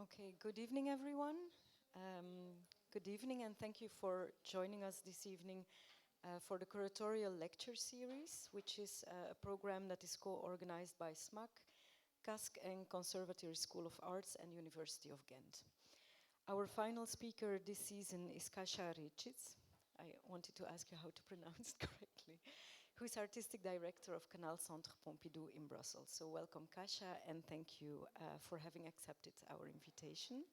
Okay, good evening, everyone. Good evening, and thank you for joining us this evening for the Curatorial Lecture series, which is a program that is co-organized by S.M.A.K, KASK and Conservatory School of Arts and University of Ghent. Our final speaker this season is Kasia Redzisz. I wanted to ask you how to pronounce it correctly. Who is Artistic Director of KANAL-Centre Pompidou in Brussels. So welcome Kasia, and thank you for having accepted our invitation.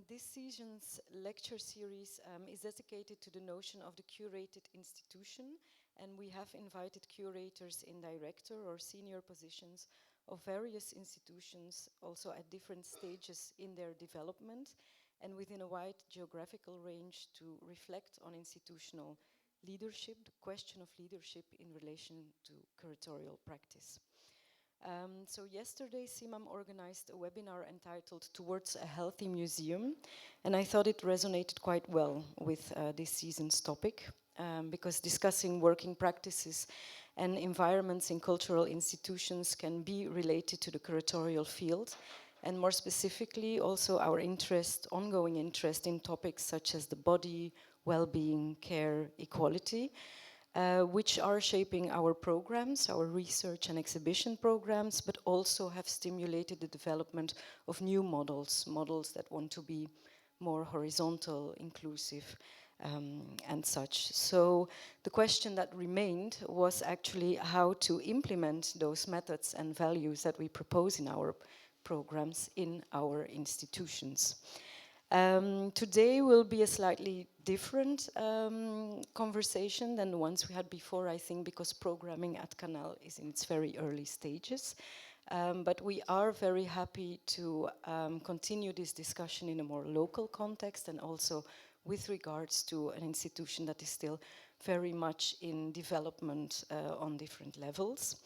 This season's lecture series is dedicated to the notion of the curated institution, and we have invited curators in director or senior positions of various institutions, also at different stages in their development, and within a wide geographical range to reflect on institutional leadership, the question of leadership in relation to curatorial practice. So yesterday, CIMAM organized a webinar entitled Towards a Healthy Museum, and I thought it resonated quite well with this season's topic, because discussing working practices and environments in cultural institutions can be related to the curatorial field, and more specifically also our ongoing interest in topics such as the body, well-being, care, equality, which are shaping our programs, our research and exhibition programs, but also have stimulated the development of new models that want to be more horizontal, inclusive, and such. So the question that remained was actually how to implement those methods and values that we propose in our programs in our institutions. Today will be a slightly different conversation than the ones we had before, I think, because programming at KANAL is in its very early stages. But we are very happy to continue this discussion in a more local context and also with regards to an institution that is still very much in development on different levels.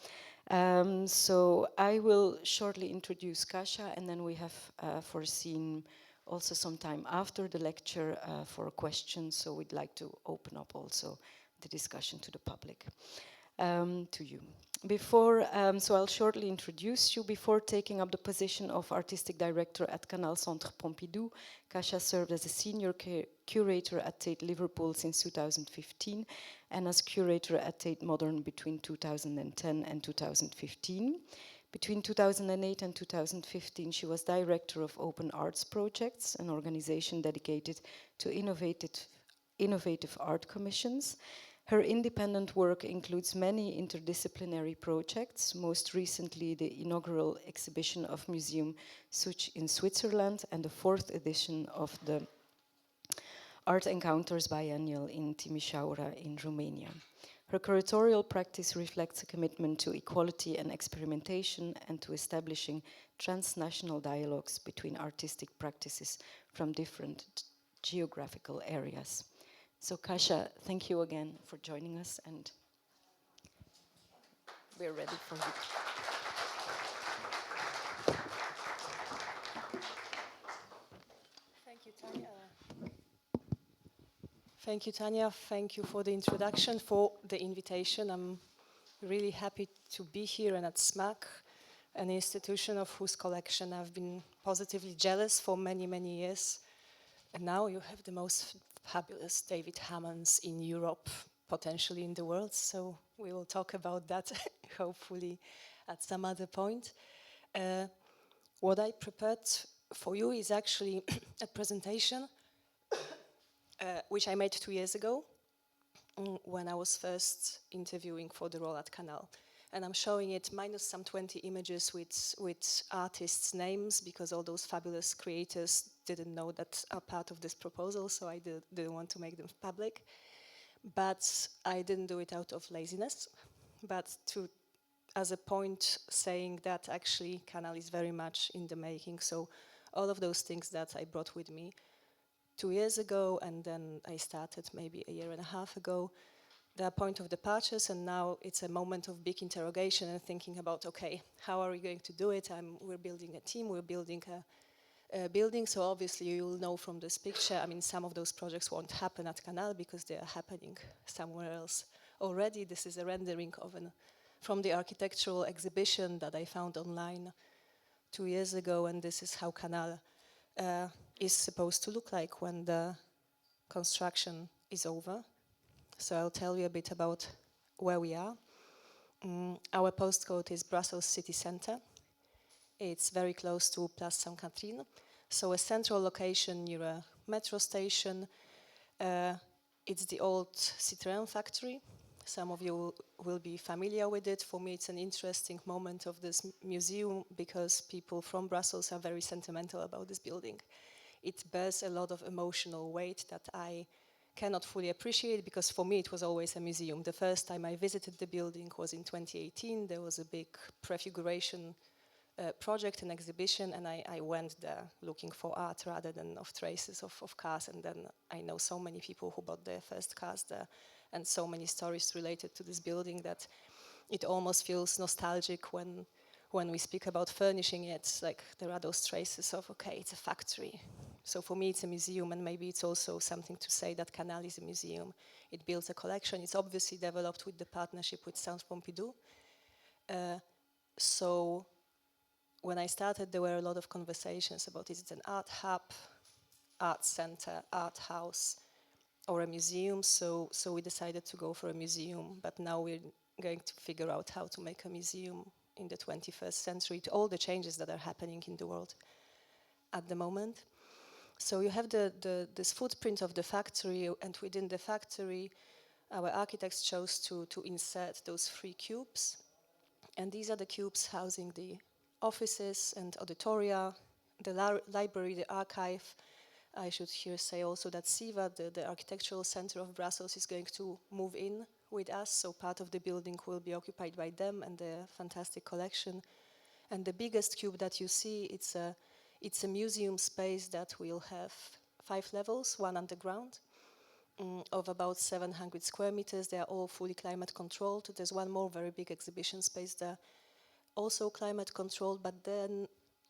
So I will shortly introduce Kasia, and then we have foreseen also some time after the lecture for questions, so we'd like to open up also the discussion to the public, to you. So I'll shortly introduce you. Before taking up the position of Artistic Director at KANAL-Centre Pompidou, Kasia served as a Senior Curator at Tate Liverpool since 2015 and as Curator at Tate Modern between 2010 and 2015. Between 2008 and 2015, she was Director of Open Arts Projects, an organization dedicated to innovative art commissions. Her independent work includes many interdisciplinary projects, most recently the inaugural exhibition of Muzeum Susch in Switzerland and the 4th edition of the Art Encounters Biennial in Timișoara in Romania. Her curatorial practice reflects a commitment to equality and experimentation and to establishing transnational dialogues between artistic practices from different geographical areas. So Kasia, thank you again for joining us, and we're ready for you. Thank you, Tanya. Thank you, Tanya. Thank you for the introduction, for the invitation. I'm really happy to be here and at S.M.A.K, an institution of whose collection I've been positively jealous for many, many years. And now you have the most fabulous David Hammonds in Europe, potentially in the world. So we will talk about that, hopefully, at some other point. What I prepared for you is actually a presentation which I made 2 years ago when I was first interviewing for the role at KANAL. And I'm showing it minus some 20 images with artists' names, because all those fabulous creators didn't know that are part of this proposal, so I didn't want to make them public. But I didn't do it out of laziness, but as a point saying that actually KANAL is very much in the making. So all of those things that I brought with me 2 years ago, and then I started maybe a year and a half ago, they're a point of departures, and now it's a moment of big interrogation and thinking about, okay, how are we going to do it? We're building a team, we're building a building, so obviously you'll know from this picture, I mean, some of those projects won't happen at KANAL because they are happening somewhere else already. This is a rendering of from the architectural exhibition that I found online 2 years ago, and this is how Canal is supposed to look like when the construction is over. So I'll tell you a bit about where we are. Our postcode is Brussels city centre. It's very close to Place Sainte-Catherine. So a central location near a metro station. It's the old Citroën factory. Some of you will be familiar with it. For me, it's an interesting moment of this museum because people from Brussels are very sentimental about this building. It bears a lot of emotional weight that I cannot fully appreciate because for me it was always a museum. The first time I visited the building was in 2018. There was a big prefiguration project and exhibition, and I went there looking for art rather than of traces of cars, and then I know so many people who bought their first cars there and so many stories related to this building that it almost feels nostalgic when we speak about furnishing it. Like there are those traces of, okay, it's a factory. So for me it's a museum, and maybe it's also something to say that Canal is a museum. It builds a collection. It's obviously developed with the partnership with Centre Pompidou. So when I started, there were a lot of conversations about is it an art hub, art center, art house, or a museum. So we decided to go for a museum, but now we're going to figure out how to make a museum in the 21st century to all the changes that are happening in the world at the moment. So you have this footprint of the factory, and within the factory, our architects chose to insert those 3 cubes. And these are the cubes housing the offices and auditoria, the library, the archive. I should here say also that SIVA, the Architectural Center of Brussels, is going to move in with us, so part of the building will be occupied by them and their fantastic collection. And the biggest cube that you see, it's a museum space that will have 5 levels, 1 underground, of about 700 square meters. They are all fully climate controlled. There's one more very big exhibition space there, also climate controlled, but then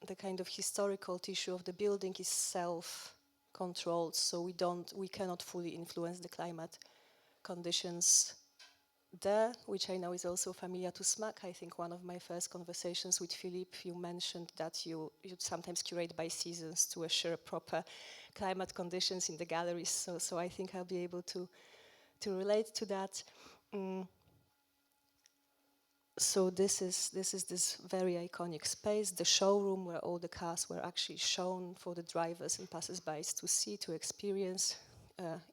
the kind of historical tissue of the building is self-controlled, so we cannot fully influence the climate conditions there, which I know is also familiar to S.M.A.K. I think one of my first conversations with Philippe, you mentioned that you'd sometimes curate by seasons to assure proper climate conditions in the galleries. So I think I'll be able to relate to that. So this is this very iconic space, the showroom where all the cars were actually shown for the drivers and passers-by to see, to experience.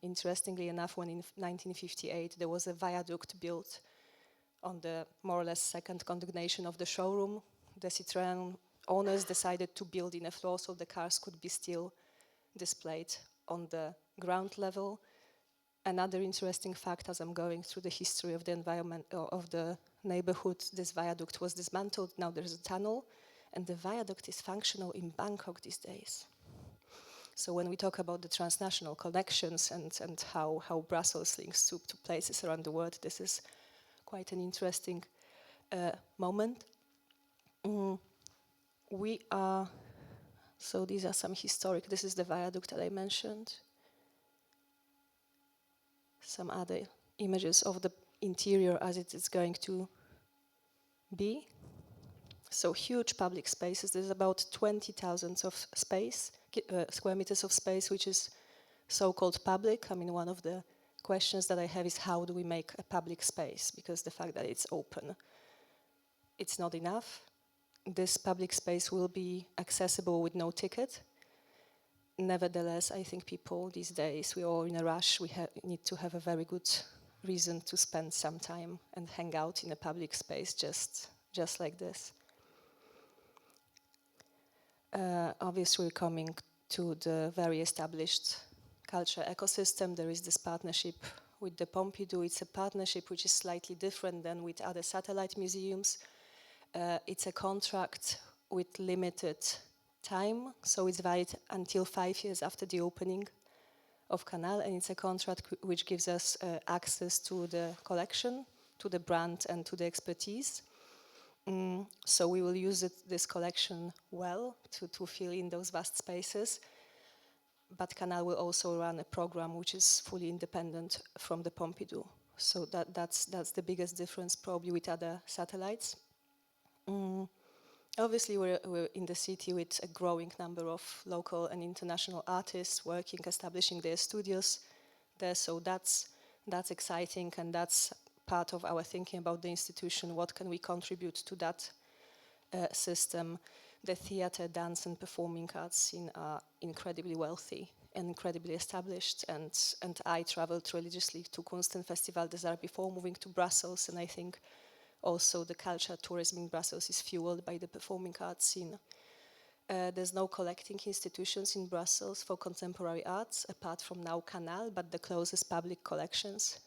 Interestingly enough, when in 1958 there was a viaduct built on the more or less second condemnation of the showroom, the Citroën owners decided to build in a floor so the cars could be still displayed on the ground level. Another interesting fact, as I'm going through the history of the environment of the neighborhood, this viaduct was dismantled. Now there's a tunnel, and the viaduct is functional in Bangkok these days. So when we talk about the transnational connections and how Brussels links to places around the world, this is quite an interesting moment. So these are some historic, this is the viaduct that I mentioned. Some other images of the interior as it is going to be. So huge public spaces. There's about 20,000 of space, square meters of space, which is so-called public. I mean, one of the questions that I have is how do we make a public space? Because the fact that it's open, it's not enough. This public space will be accessible with no ticket. Nevertheless, I think people these days, we're all in a rush. We need to have a very good reason to spend some time and hang out in a public space just like this. Obviously, we're coming to the very established culture ecosystem. There is this partnership with the Pompidou. It's a partnership which is slightly different than with other satellite museums. It's a contract with limited time, so it's valid until 5 years after the opening of Canal, and it's a contract which gives us access to the collection, to the brand, and to the expertise. So we will use this collection well to fill in those vast spaces, but Canal will also run a program which is fully independent from the Pompidou. So that's the biggest difference probably with other satellites. Obviously, we're in the city with a growing number of local and international artists working, establishing their studios there. So that's exciting, and that's part of our thinking about the institution. What can we contribute to that system? The theatre, dance, and performing arts scene are incredibly wealthy and incredibly established. And I traveled religiously to Kunstenfestival des Arts before moving to Brussels, and I think also the culture tourism in Brussels is fueled by the performing arts scene. There's no collecting institutions in Brussels for contemporary arts, apart from now KANAL, but the closest public collections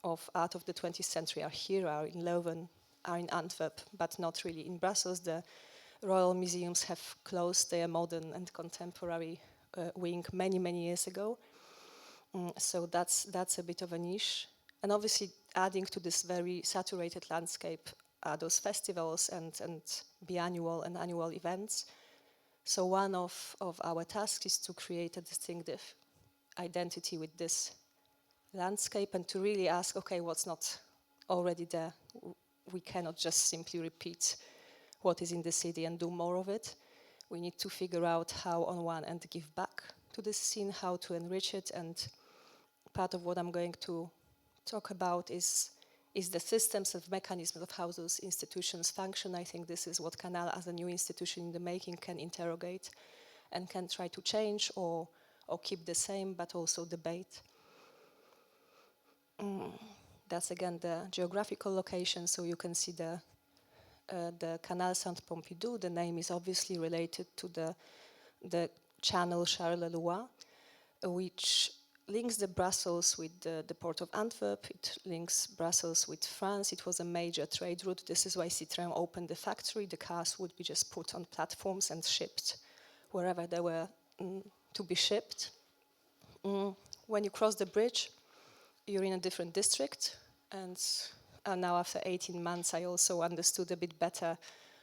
of art of the 20th century are here, are in Leuven, are in Antwerp, but not really in Brussels. The Royal Museums have closed their modern and contemporary wing many years ago. So that's a bit of a niche. And obviously adding to this very saturated landscape are those festivals and biannual and annual events. So one of our tasks is to create a distinctive identity with this landscape and to really ask, okay, what's not already there? We cannot just simply repeat what is in the city and do more of it. We need to figure out how on one end give back to this scene, how to enrich it, and part of what I'm going to talk about is the systems and mechanisms of how those institutions function. I think this is what KANAL as a new institution in the making can interrogate and can try to change or keep the same, but also debate. That's again the geographical location, so you can see the KANAL-Centre Pompidou. The name is obviously related to the channel Charleroi, which links the Brussels with the port of Antwerp. It links Brussels with France. It was a major trade route. This is why Citroën opened the factory. The cars would be just put on platforms and shipped wherever they were to be shipped. When you cross the bridge, you're in a different district. And now after 18 months, I also understood a bit better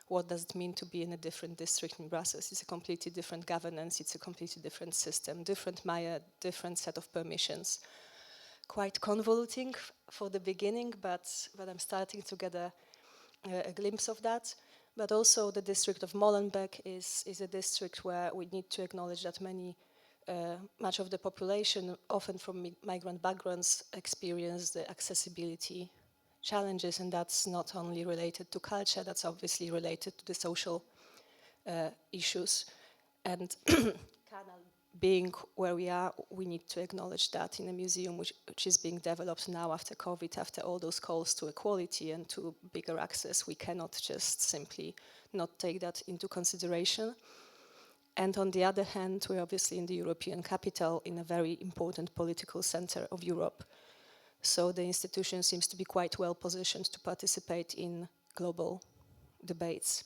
what does it mean to be in a different district in Brussels. It's a completely different governance, it's a completely different system, different Maya, different set of permissions. Quite convoluting for the beginning, but I'm starting to get a glimpse of that. But also the district of Molenbeek is a district where we need to acknowledge that much of the population, often from migrant backgrounds, experience the accessibility challenges, and that's not only related to culture, that's obviously related to the social issues. And KANAL being where we are, we need to acknowledge that in a museum which is being developed now after COVID, after all those calls to equality and to bigger access, we cannot just simply not take that into consideration. And on the other hand, we're obviously in the European capital, in a very important political center of Europe. So the institution seems to be quite well positioned to participate in global debates.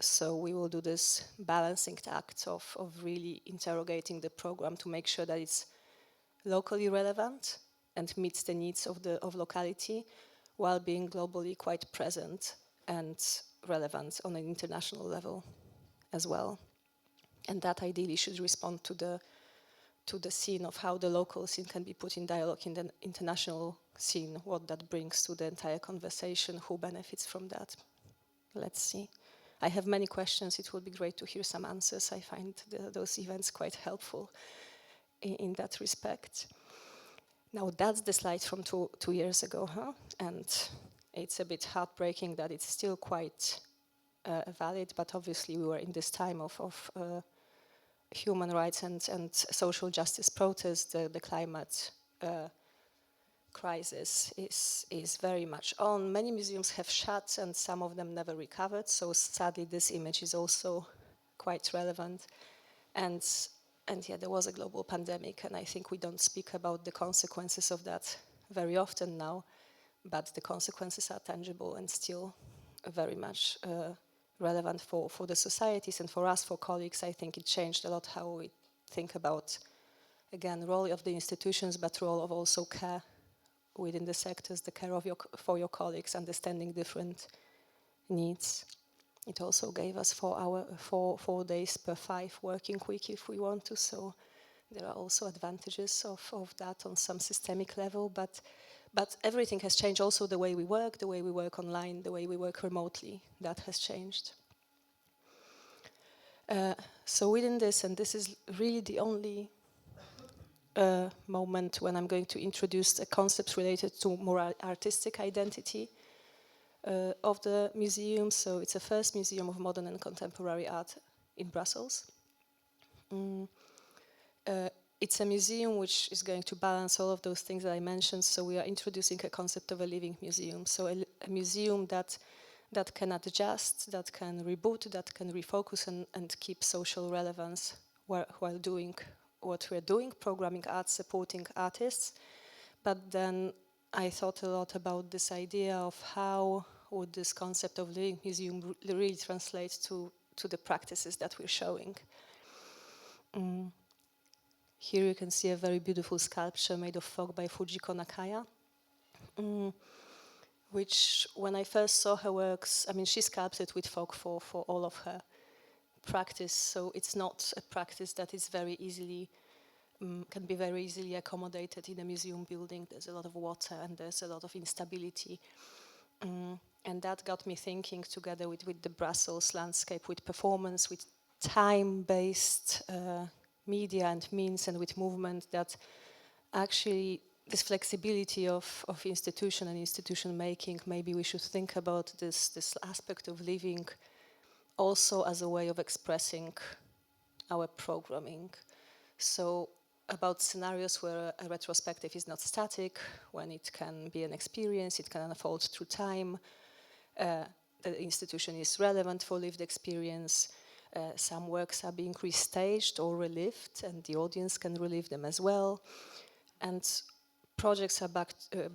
So we will do this balancing act of really interrogating the program to make sure that it's locally relevant and meets the needs of locality, while being globally quite present and relevant on an international level as well. And that ideally should respond to the scene of how the local scene can be put in dialogue in the international scene, what that brings to the entire conversation, who benefits from that. Let's see. I have many questions. It would be great to hear some answers. I find those events quite helpful in that respect. Now that's the slide from two years ago, and it's a bit heartbreaking that it's still quite valid, but obviously we were in this time of human rights and social justice protests. The climate crisis is very much on. Many museums have shut and some of them never recovered, so sadly this image is also quite relevant. And yeah, there was a global pandemic, and I think we don't speak about the consequences of that very often now, but the consequences are tangible and still very much relevant for the societies and for us, for colleagues. I think it changed a lot how we think about, again, role of the institutions, but role of also care within the sectors, the care of for your colleagues, understanding different needs. It also gave us 4 days per 5 working week if we want to, so there are also advantages of that on some systemic level, but everything has changed. Also the way we work online, the way we work remotely, that has changed. So within this, and this is really the only moment when I'm going to introduce a concept related to more artistic identity of the museum. So it's the first museum of modern and contemporary art in Brussels. It's a museum which is going to balance all of those things that I mentioned. So we are introducing a concept of a living museum. So a museum that can adjust, that can reboot, that can refocus and keep social relevance while doing what we're doing, programming art, supporting artists. But then I thought a lot about this idea of how would this concept of living museum really translate to the practices that we're showing. Here you can see a very beautiful sculpture made of fog by Fujiko Nakaya, which when I first saw her works, I mean, she sculpted with fog for all of her practice, so it's not a practice that is very easily, can be very easily accommodated in a museum building. There's a lot of water and there's a lot of instability. And that got me thinking together with the Brussels landscape, with performance, with time-based media and means, and with movement, that actually this flexibility of institution and institution making, maybe we should think about this aspect of living also as a way of expressing our programming. So about scenarios where a retrospective is not static, when it can be an experience, it can unfold through time, the institution is relevant for lived experience. Some works are being restaged or relived, and the audience can relive them as well. And projects are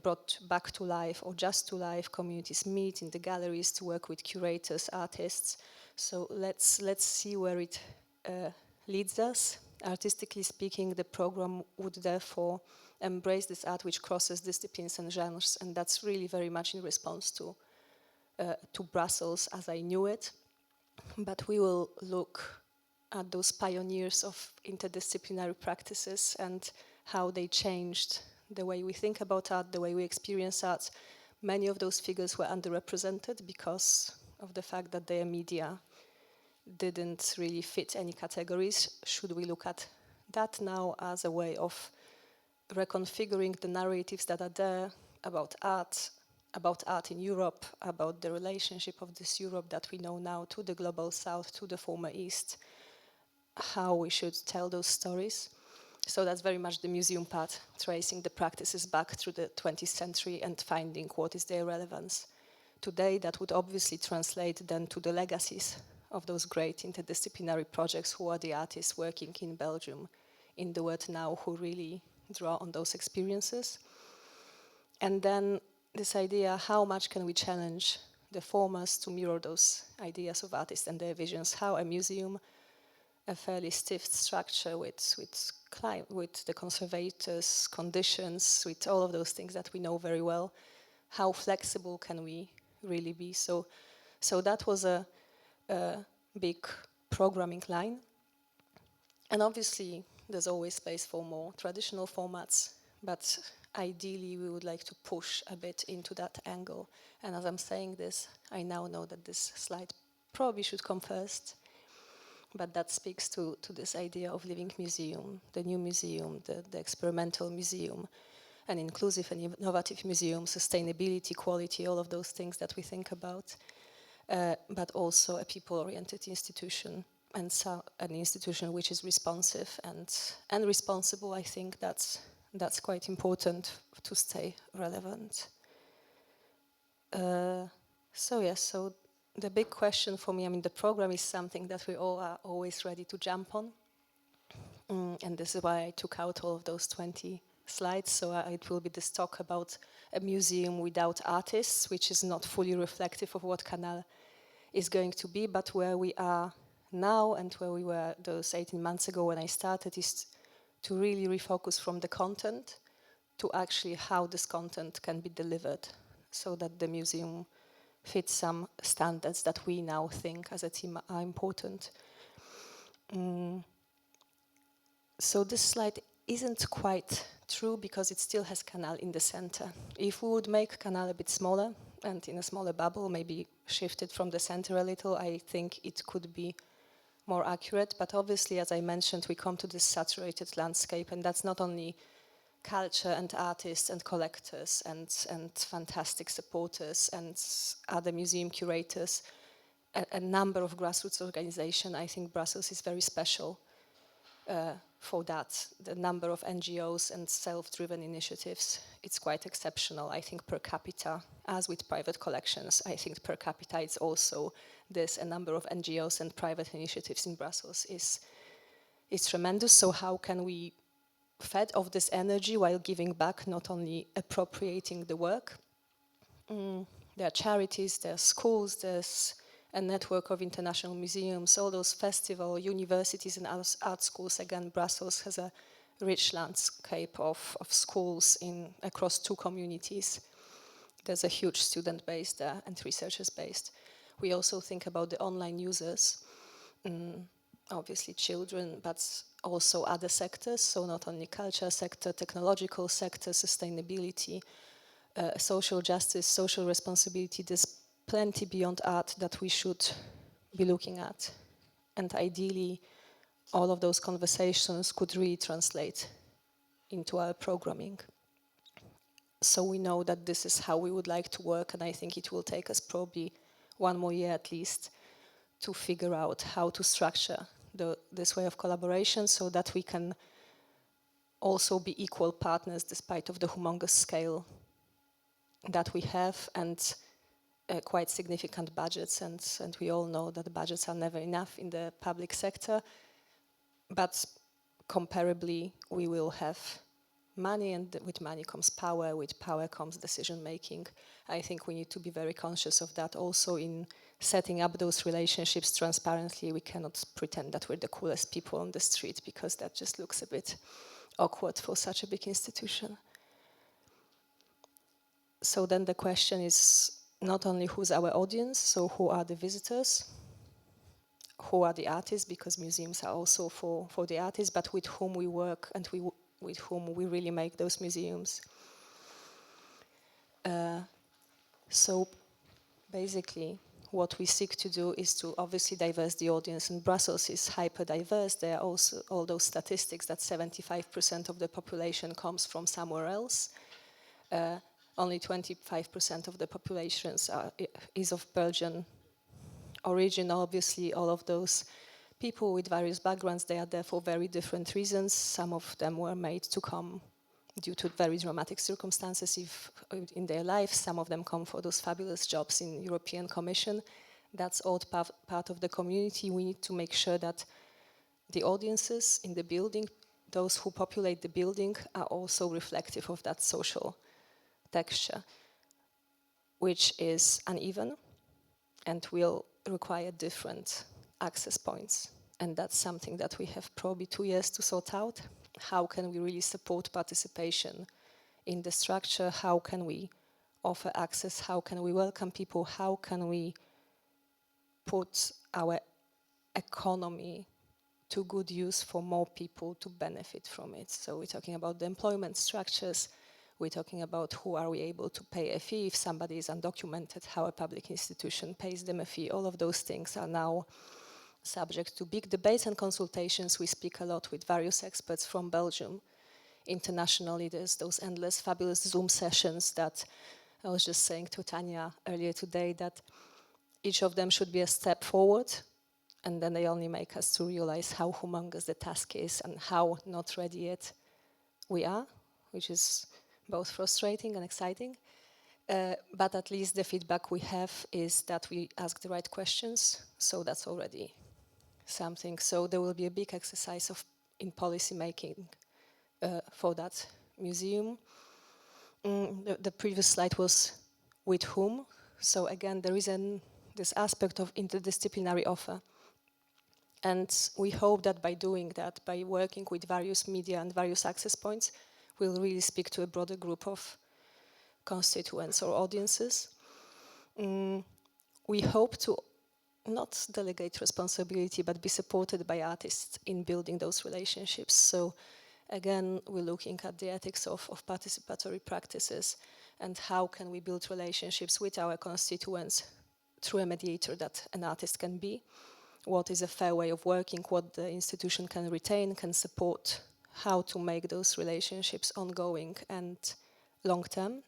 brought back to life or just to life. Communities meet in the galleries to work with curators, artists. So let's see where it leads us. Artistically speaking, the program would therefore embrace this art which crosses disciplines and genres, and that's really very much in response to Brussels as I knew it. But we will look at those pioneers of interdisciplinary practices and how they changed the way we think about art, the way we experience art. Many of those figures were underrepresented because of the fact that their media didn't really fit any categories. Should we look at that now as a way of reconfiguring the narratives that are there about art in Europe, about the relationship of this Europe that we know now to the global south, to the former east, how we should tell those stories. So that's very much the museum part, tracing the practices back through the 20th century and finding what is their relevance. Today, that would obviously translate then to the legacies of those great interdisciplinary projects. Who are the artists working in Belgium, in the world now, who really draw on those experiences? And then this idea, how much can we challenge the formers to mirror those ideas of artists and their visions? How a museum, a fairly stiff structure with the conservators, conditions, with all of those things that we know very well, how flexible can we really be? So that was a big programming line. And obviously, there's always space for more traditional formats, but ideally, we would like to push a bit into that angle. And as I'm saying this, I now know that this slide probably should come first, but that speaks to this idea of living museum, the new museum, the experimental museum, an inclusive and innovative museum, sustainability, quality, all of those things that we think about, but also a people-oriented institution, and so an institution which is responsive and responsible. I think that's quite important to stay relevant. So the big question for me, I mean, the program is something that we all are always ready to jump on. And this is why I took out all of those 20 slides. So it will be this talk about a museum without artists, which is not fully reflective of what KANAL is going to be, but where we are now and where we were those 18 months ago when I started is to really refocus from the content to actually how this content can be delivered so that the museum fits some standards that we now think as a team are important. So this slide isn't quite true because it still has KANAL in the center. If we would make KANAL a bit smaller and in a smaller bubble, maybe shifted from the center a little, I think it could be more accurate. But obviously, as I mentioned, we come to this saturated landscape, and that's not only culture and artists and collectors and fantastic supporters and other museum curators, a number of grassroots organizations. I think Brussels is very special for that. The number of NGOs and self-driven initiatives, it's quite exceptional, I think, per capita. As with private collections, I think per capita it's also this, a number of NGOs and private initiatives in Brussels is tremendous. So how can we fed off this energy while giving back, not only appropriating the work? There are charities, there are schools, there's a network of international museums, all those festivals, universities and art schools. Again, Brussels has a rich landscape of schools across 2 communities. There's a huge student base there and researchers based. We also think about the online users, obviously children, but also other sectors, so not only culture sector, technological sector, sustainability, social justice, social responsibility. There's plenty beyond art that we should be looking at. And ideally, all of those conversations could really translate into our programming. So we know that this is how we would like to work, and I think it will take us probably 1 more year at least to figure out how to structure this way of collaboration so that we can also be equal partners despite of the humongous scale that we have and quite significant budgets, and we all know that the budgets are never enough in the public sector, but comparably we will have money, and with money comes power, with power comes decision making. I think we need to be very conscious of that also in setting up those relationships transparently. We cannot pretend that we're the coolest people on the street, because that just looks a bit awkward for such a big institution. So then the question is not only who's our audience, so who are the visitors, who are the artists, because museums are also for the artists, but with whom we work and with whom we really make those museums. So basically, what we seek to do is to obviously diverse the audience, and Brussels is hyper diverse. There are also all those statistics that 75% of the population comes from somewhere else. Only 25% of the population is of Belgian origin. Obviously, all of those people with various backgrounds, they are there for very different reasons. Some of them were made to come due to very dramatic circumstances in their life. Some of them come for those fabulous jobs in European Commission. That's all part of the community. We need to make sure that the audiences in the building, those who populate the building, are also reflective of that social texture, which is uneven and will require different access points. And that's something that we have probably 2 years to sort out. How can we really support participation in the structure? How can we offer access? How can we welcome people? How can we put our economy to good use for more people to benefit from it? So we're talking about the employment structures. We're talking about who are we able to pay a fee if somebody is undocumented, how a public institution pays them a fee. All of those things are now subject to big debates and consultations. We speak a lot with various experts from Belgium. Internationally, there's those endless fabulous Zoom sessions that I was just saying to Tanya earlier today, that each of them should be a step forward, and then they only make us to realize how humongous the task is and how not ready yet we are, which is both frustrating and exciting. But at least the feedback we have is that we ask the right questions, so that's already something. So there will be a big exercise in policy making for that museum. The previous slide was with whom. So again, there is this aspect of interdisciplinary offer. And we hope that by doing that, by working with various media and various access points, we'll really speak to a broader group of constituents or audiences. We hope to not delegate responsibility, but be supported by artists in building those relationships. So again, we're looking at the ethics of participatory practices and how can we build relationships with our constituents through a mediator that an artist can be. what is a fair way of working, what the institution can retain, can support, how to make those relationships ongoing and long-term.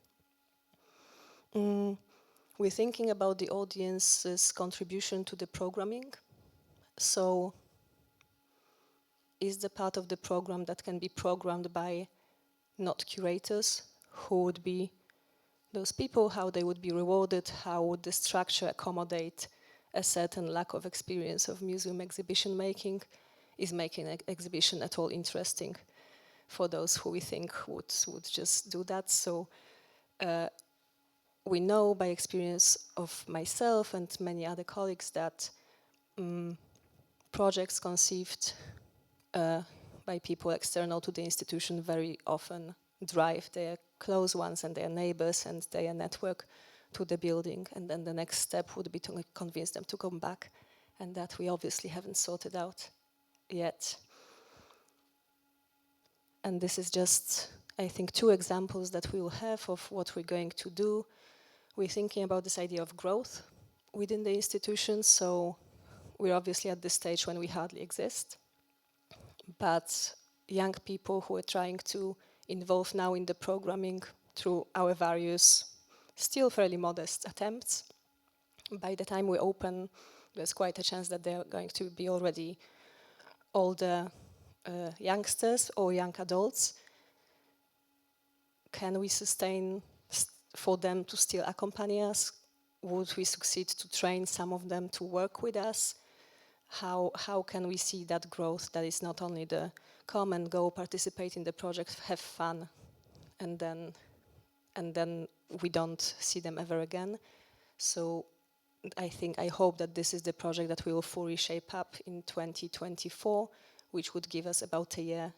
We're thinking about the audience's contribution to the programming. So, is the part of the program that can be programmed by not curators, who would be those people, how they would be rewarded, how would the structure accommodate a certain lack of experience of museum exhibition making? Is making an exhibition at all interesting for those who we think would just do that? So we know by experience of myself and many other colleagues that projects conceived by people external to the institution very often drive their close ones and their neighbors and their network to the building, and then the next step would be to convince them to come back, and that we obviously haven't sorted out yet. And this is just, I think, 2 examples that we will have of what we're going to do. We're thinking about this idea of growth within the institution, so we're obviously at this stage when we hardly exist, but young people who are trying to involve now in the programming through our various, still fairly modest attempts. By the time we open, there's quite a chance that they're going to be already older youngsters or young adults. Can we sustain for them to still accompany us? Would we succeed to train some of them to work with us? How can we see that growth that is not only the come and go, participate in the project, have fun, and then we don't see them ever again? So I hope that this is the project that we will fully shape up in 2024, which would give us about a year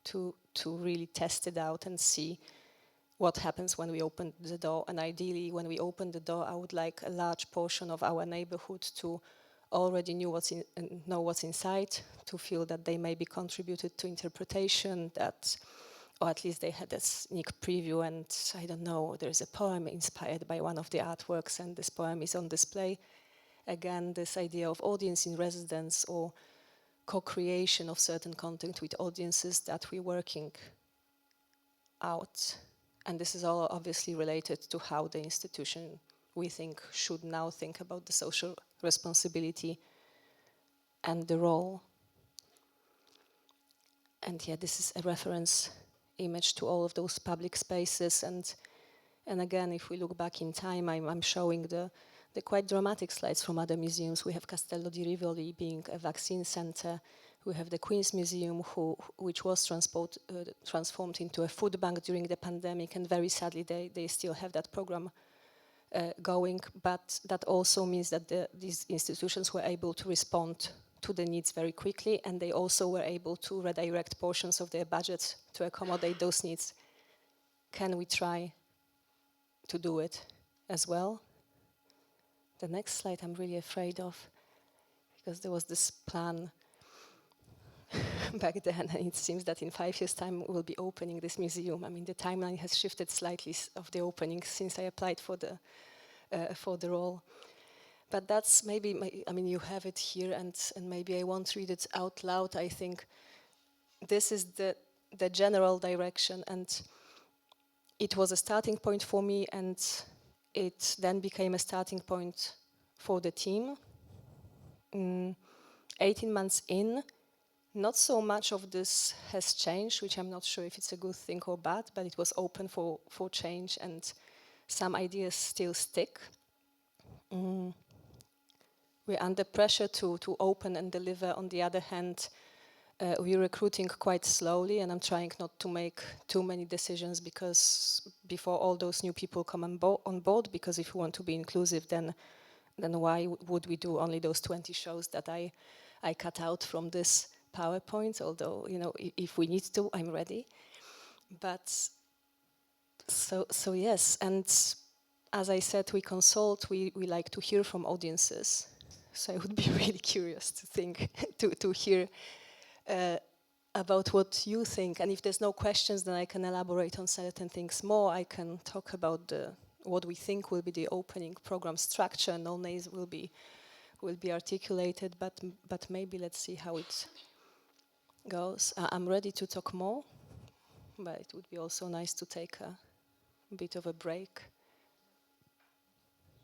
to really test it out and see what happens when we open the door. And ideally, when we open the door, I would like a large portion of our neighborhood to already know what's inside, to feel that they maybe contributed to interpretation, that, or at least they had a sneak preview, and I don't know, there's a poem inspired by one of the artworks, and this poem is on display. Again, this idea of audience in residence or co-creation of certain content with audiences that we're working out. And this is all obviously related to how the institution, we think, should now think about the social responsibility and the role. And yeah, this is a reference image to all of those public spaces. And again, if we look back in time, I'm showing the quite dramatic slides from other museums. We have Castello di Rivoli being a vaccine center. We have the Queen's Museum, which was transformed into a food bank during the pandemic, and very sadly, they still have that program going. But that also means that these institutions were able to respond to the needs very quickly, and they also were able to redirect portions of their budget to accommodate those needs. Can we try to do it as well? The next slide I'm really afraid of, because there was this plan back then, and it seems that in 5 years' time we'll be opening this museum. I mean, the timeline has shifted slightly of the opening since I applied for the role. But that's maybe, I mean, you have it here, and maybe I won't read it out loud. I think this is the general direction, and it was a starting point for me, and it then became a starting point for the team. 18 months in, not so much of this has changed, which I'm not sure if it's a good thing or bad, but it was open for change, and some ideas still stick. We're under pressure to open and deliver. On the other hand, we're recruiting quite slowly, and I'm trying not to make too many decisions because before all those new people come on board, because if we want to be inclusive, then why would we do only those 20 shows that I cut out from this PowerPoint? Although, you know, if we need to, I'm ready. But so yes, and as I said, we consult, we like to hear from audiences. So I would be really curious to hear about what you think. And if there's no questions, then I can elaborate on certain things more. I can talk about what we think will be the opening program structure. No names will will be articulated, but maybe let's see how it goes. I'm ready to talk more, but it would be also nice to take a bit of a break.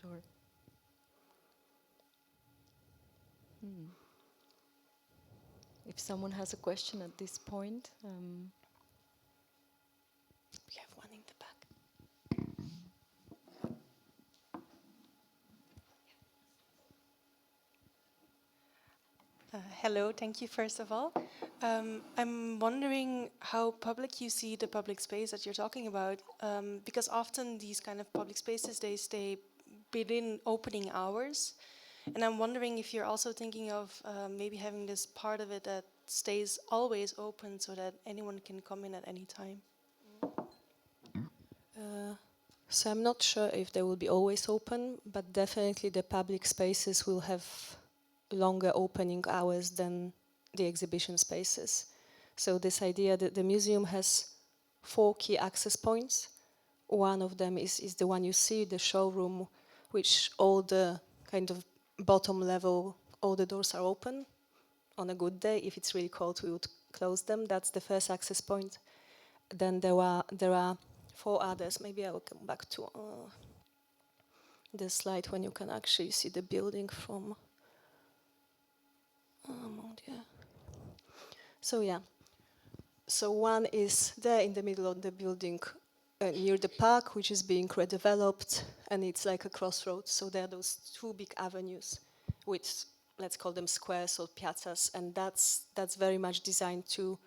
Sure. If someone has a question at this point, we have one in the back. Hello, thank you first of all. I'm wondering how public you see the public space that you're talking about, because often these kind of public spaces, they stay within opening hours. And I'm wondering if you're also thinking of maybe having this part of it that stays always open so that anyone can come in at any time. So I'm not sure if they will be always open, but definitely the public spaces will have longer opening hours than the exhibition spaces. So this idea that the museum has 4 key access points. One of them is the one you see, the showroom, which all the kind of bottom level, all the doors are open. On a good day, if it's really cold, we would close them. That's the first access point. Then there are 4 others. Maybe I will come back to the slide when you can actually see the building from. So yeah. So one is there in the middle of the building near the park, which is being redeveloped, and it's like a crossroads. So there are those 2 big avenues with, let's call them squares or piazzas, and that's very much designed to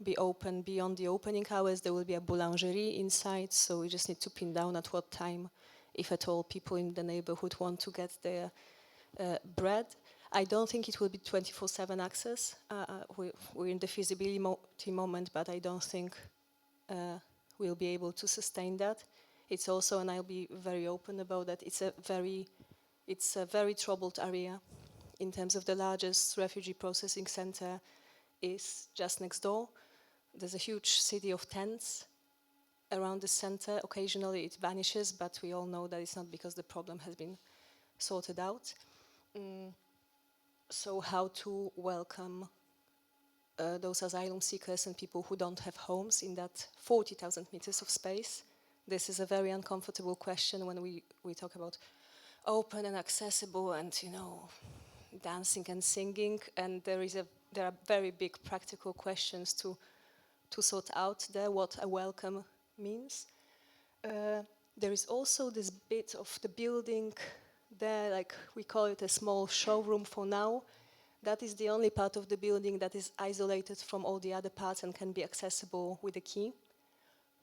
be open beyond the opening hours. There will be a boulangerie inside, so we just need to pin down at what time, if at all, people in the neighborhood want to get their bread. I don't think it will be 24/7 access. We're in the feasibility moment, but I don't think we'll be able to sustain that. It's also, and I'll be very open about that, it's a very troubled area in terms of the largest refugee processing center is just next door. There's a huge city of tents around the center. Occasionally it vanishes, but we all know that it's not because the problem has been sorted out. So how to welcome those asylum seekers and people who don't have homes in that 40,000 meters of space? This is a very uncomfortable question when we talk about open and accessible and, you know, dancing and singing, and there are very big practical questions to sort out there, what a welcome means. There is also this bit of the building there, like we call it a small showroom for now. That is the only part of the building that is isolated from all the other parts and can be accessible with a key.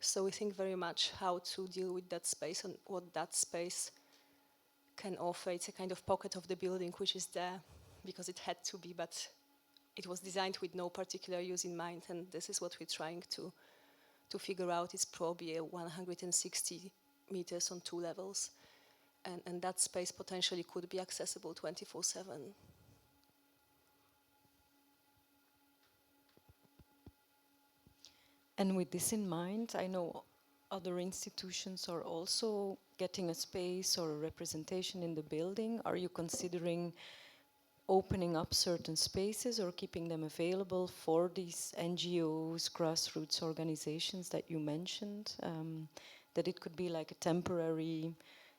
So we think very much how to deal with that space and what that space can offer. It's a kind of pocket of the building which is there because it had to be, but it was designed with no particular use in mind, and this is what we're trying to figure out. It's probably 160 meters on 2 levels, and that space potentially could be accessible 24/7. and with this in mind, I know other institutions are also getting a space or a representation in the building. Are you considering opening up certain spaces or keeping them available for these NGOs, grassroots organizations that you mentioned? That it could be like a temporary,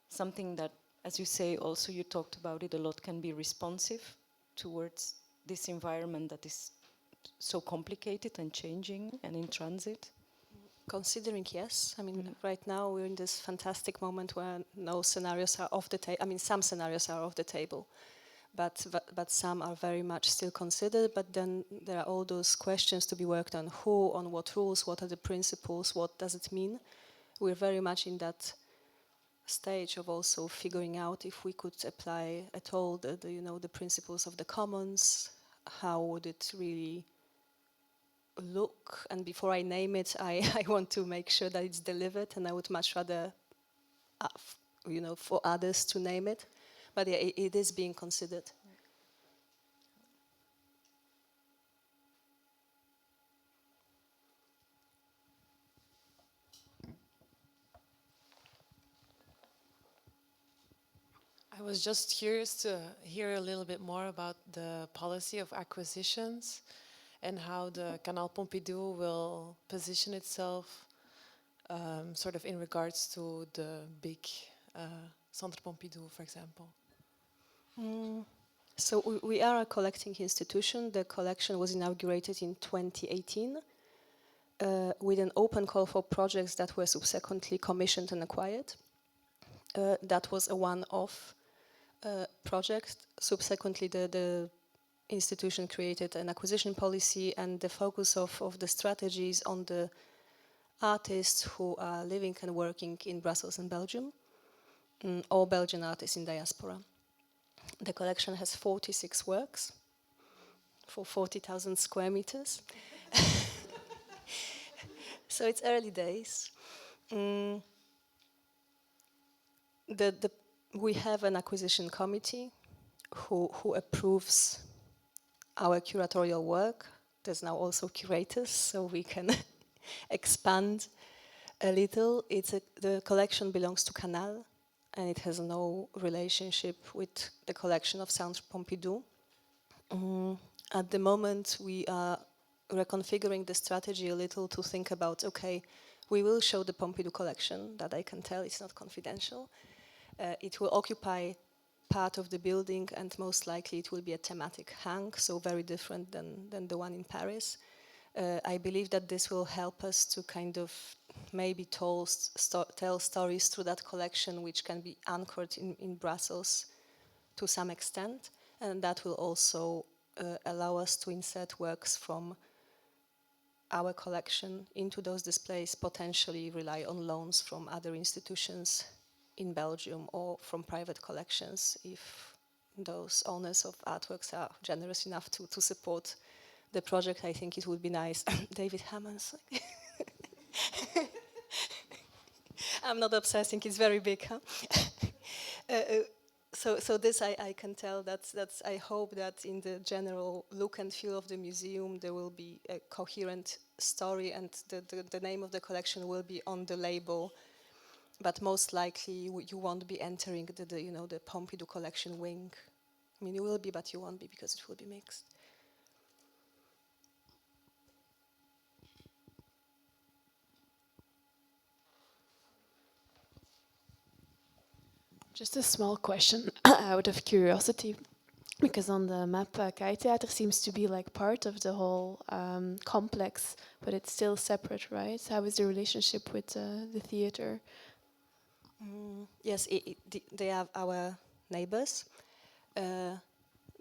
something that, as you say, also you talked about it a lot, can be responsive towards this environment that is so complicated and changing and in transit? Considering, yes. I mean, right now we're in this fantastic moment where no scenarios are off the table. I mean, some scenarios are off the table, but some are very much still considered. But then there are all those questions to be worked on. Who, on what rules, what are the principles, what does it mean? We're very much in that stage of also figuring out if we could apply at all the principles of the commons. How would it really look? And before I name it, I want to make sure that it's delivered, and I would much rather for others to name it, but yeah, it is being considered. I was just curious to hear a little bit more about the policy of acquisitions and how the Canal Pompidou will position itself sort of in regards to the big Centre Pompidou, for example. So we are a collecting institution. The collection was inaugurated in 2018 with an open call for projects that were subsequently commissioned and acquired. That was a one-off project. Subsequently, the institution created an acquisition policy, and the focus of the strategy is on the artists who are living and working in Brussels and Belgium, or Belgian artists in diaspora. The collection has 46 works for 40,000 square meters. So it's early days. We have an acquisition committee who approves our curatorial work. There's now also curators, so we can expand a little. The collection belongs to Canal, and it has no relationship with the collection of Centre Pompidou. At the moment, we are reconfiguring the strategy a little to think about, okay, we will show the Pompidou collection, that I can tell it's not confidential. It will occupy part of the building, and most likely it will be a thematic hang, so very different than the one in Paris. I believe that this will help us to kind of maybe tell stories through that collection which can be anchored in Brussels to some extent, and that will also allow us to insert works from our collection into those displays, potentially rely on loans from other institutions in Belgium or from private collections if those owners of artworks are generous enough to support the project. I think it would be nice. David Hammond's. I'm not obsessing, it's very big, huh? So this I can tell, that's I hope that in the general look and feel of the museum there will be a coherent story, and the name of the collection will be on the label, but most likely you won't be entering the Pompidou collection wing. I mean, you will be, but you won't be because it will be mixed. Just a small question out of curiosity, because on the map, KAI Theater seems to be like part of the whole complex, but it's still separate, right? How is the relationship with the theater? Yes, they are our neighbors. There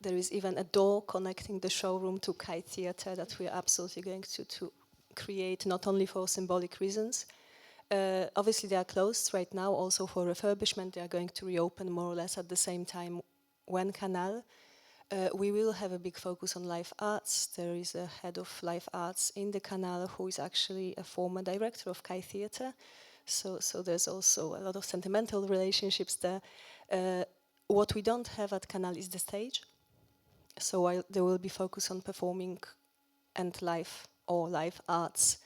is even a door connecting the showroom to KAI Theater that we are absolutely going to create, not only for symbolic reasons. Obviously, they are closed right now, also for refurbishment. They are going to reopen more or less at the same time when Canal. We will have a big focus on live arts. There is a head of live arts in the Canal who is actually a former director of KAI Theater. So there's also a lot of sentimental relationships there. What we don't have at Canal is the stage. So while there will be focus on performing and live arts,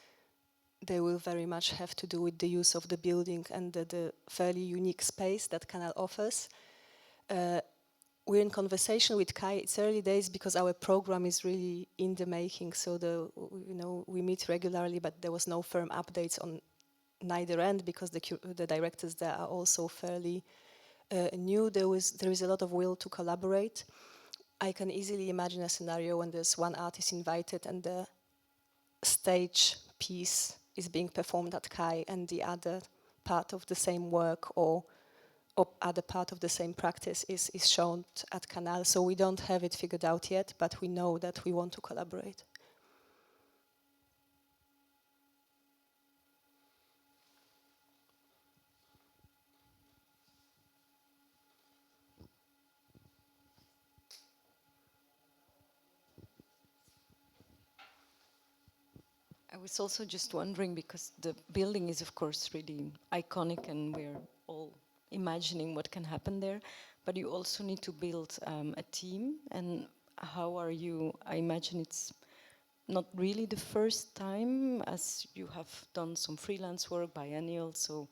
they will very much have to do with the use of the building and the fairly unique space that Canal offers. We're in conversation with KAI. It's early days because our program is really in the making. So we meet regularly, but there was no firm updates on neither end because the directors there are also fairly new. There is a lot of will to collaborate. I can easily imagine a scenario when there's one artist invited and the stage piece is being performed at KAI and the other part of the same work or other part of the same practice is shown at Canal. So we don't have it figured out yet, but we know that we want to collaborate. I was also just wondering, because the building is of course really iconic and we're all imagining what can happen there, but you also need to build a team. And how are you? I imagine it's not really the first time, as you have done some freelance work, biennial, so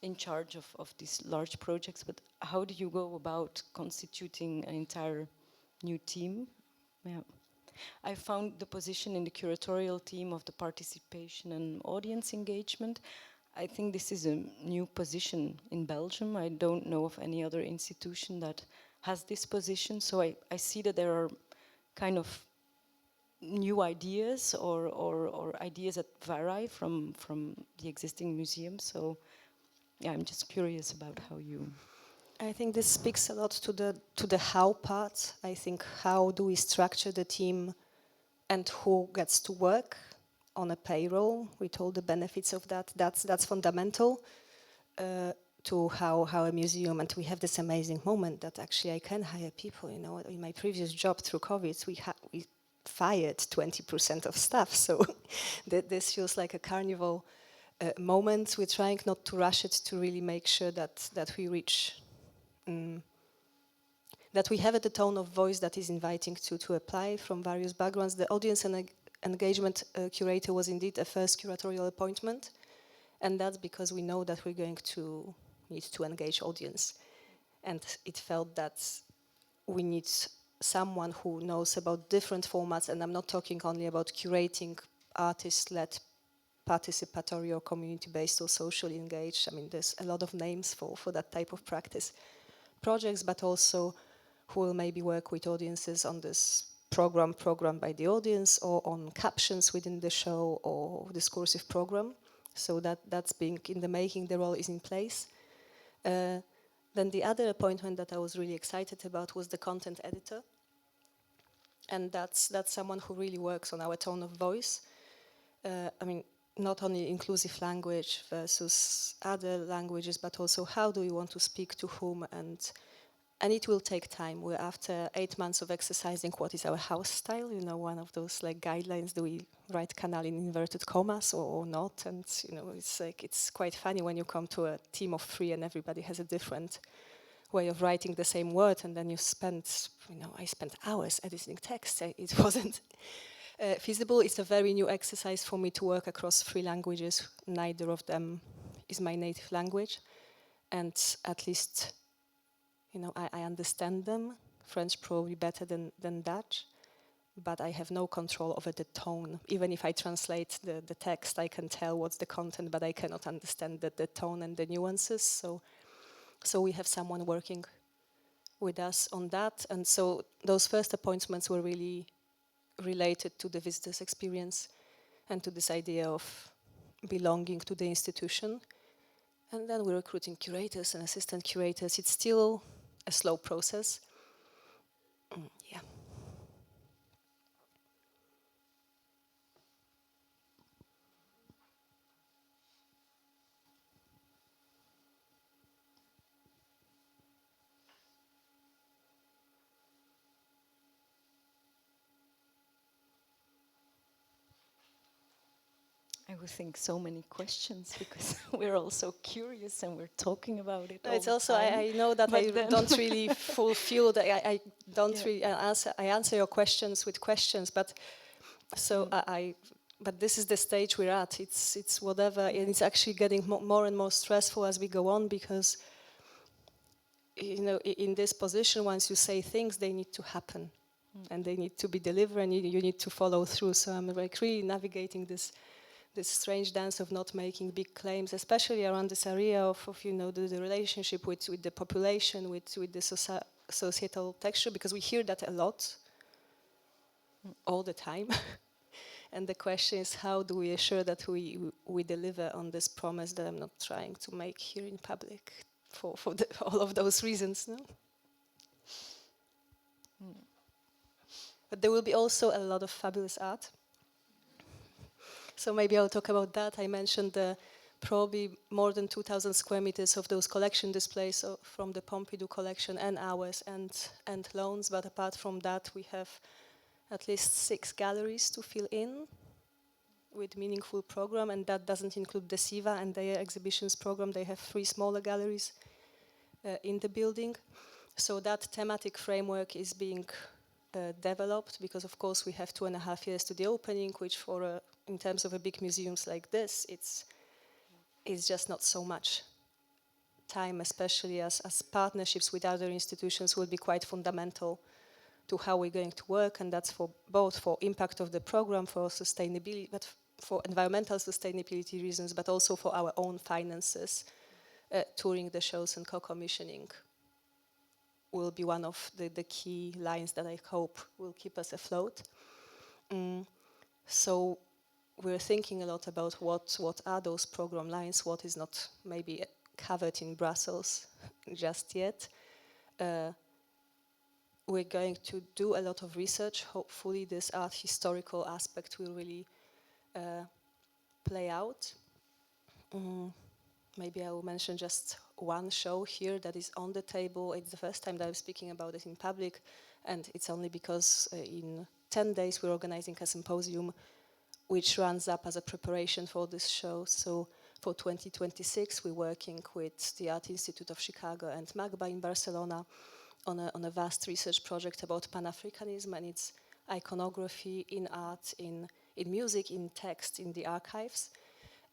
in charge of these large projects, but how do you go about constituting an entire new team? Yeah. I found the position in the curatorial team of the participation and audience engagement. I think this is a new position in Belgium. I don't know of any other institution that has this position, so I see that there are kind of new ideas or ideas that vary from the existing museums. So yeah, I'm just curious about how you... I think this speaks a lot to the how part. I think how do we structure the team and who gets to work on a payroll with all the benefits of that. That's fundamental to how a museum, and we have this amazing moment that actually I can hire people. You know, in my previous job through COVID, we fired 20% of staff. So this feels like a carnival moment. We're trying not to rush it, to really make sure that we reach, that we have a tone of voice that is inviting to apply from various backgrounds. The audience and engagement curator was indeed a first curatorial appointment, and that's because we know that we're going to need to engage audience, and it felt that we need someone who knows about different formats, and I'm not talking only about curating artist-led, participatory or community-based or socially engaged. I mean, there's a lot of names for that type of practice projects, but also who will maybe work with audiences on this program by the audience, or on captions within the show, or discursive program. So that's being in the making, the role is in place. Then the other appointment that I was really excited about was the content editor. And that's someone who really works on our tone of voice. I mean, not only inclusive language versus other languages, but also how do we want to speak to whom, and it will take time. We're after 8 months of exercising what is our house style, you know, one of those like guidelines, do we write canal in inverted commas or not? And you know, it's like, it's quite funny when you come to a team of 3 and everybody has a different way of writing the same word, and then you spend, you know, I spent hours editing text. It wasn't feasible. It's a very new exercise for me to work across 3 languages. Neither of them is my native language, and at least, you know, I understand them. French probably better than Dutch, but I have no control over the tone. Even if I translate the text, I can tell what's the content, but I cannot understand the tone and the nuances. So we have someone working with us on that. And so those first appointments were really related to the visitor's experience and to this idea of belonging to the institution. And then we're recruiting curators and assistant curators. It's still a slow process. Yeah. I would think so many questions because we're all so curious and we're talking about it. It's also, I know that I don't really fulfill that. I don't really answer. I answer your questions with questions, but so but this is the stage we're at. It's whatever, and it's actually getting more and more stressful as we go on, because you know, in this position, once you say things, they need to happen, and they need to be delivered, and you need to follow through. So I'm like really navigating this strange dance of not making big claims, especially around this area of you know, the relationship with the population, with the societal texture, because we hear that a lot, all the time. And the question is, how do we assure that we deliver on this promise that I'm not trying to make here in public for all of those reasons, no? But there will be also a lot of fabulous art. So maybe I'll talk about that. I mentioned probably more than 2,000 square meters of those collection displays from the Pompidou collection and ours and loans. But apart from that, we have at least 6 galleries to fill in with meaningful program, and that doesn't include the SIVA and their exhibitions program. They have 3 smaller galleries in the building. So that thematic framework is being developed, because of course we have 2.5 years to the opening, which in terms of a big museums like this, it's just not so much. time, especially as partnerships with other institutions, will be quite fundamental to how we're going to work, and that's for both for impact of the program, for sustainability, but for environmental sustainability reasons, but also for our own finances. Touring the shows and co-commissioning will be one of the key lines that I hope will keep us afloat. So we're thinking a lot about what are those program lines, what is not maybe covered in Brussels just yet. We're going to do a lot of research. Hopefully this art historical aspect will really play out. Maybe I will mention just one show here that is on the table. It's the first time that I'm speaking about it in public, and it's only because in 10 days we're organizing a symposium which runs up as a preparation for this show. So for 2026, we're working with the Art Institute of Chicago and MAGBA in Barcelona on a vast research project about Pan-Africanism and its iconography in art, in music, in text, in the archives.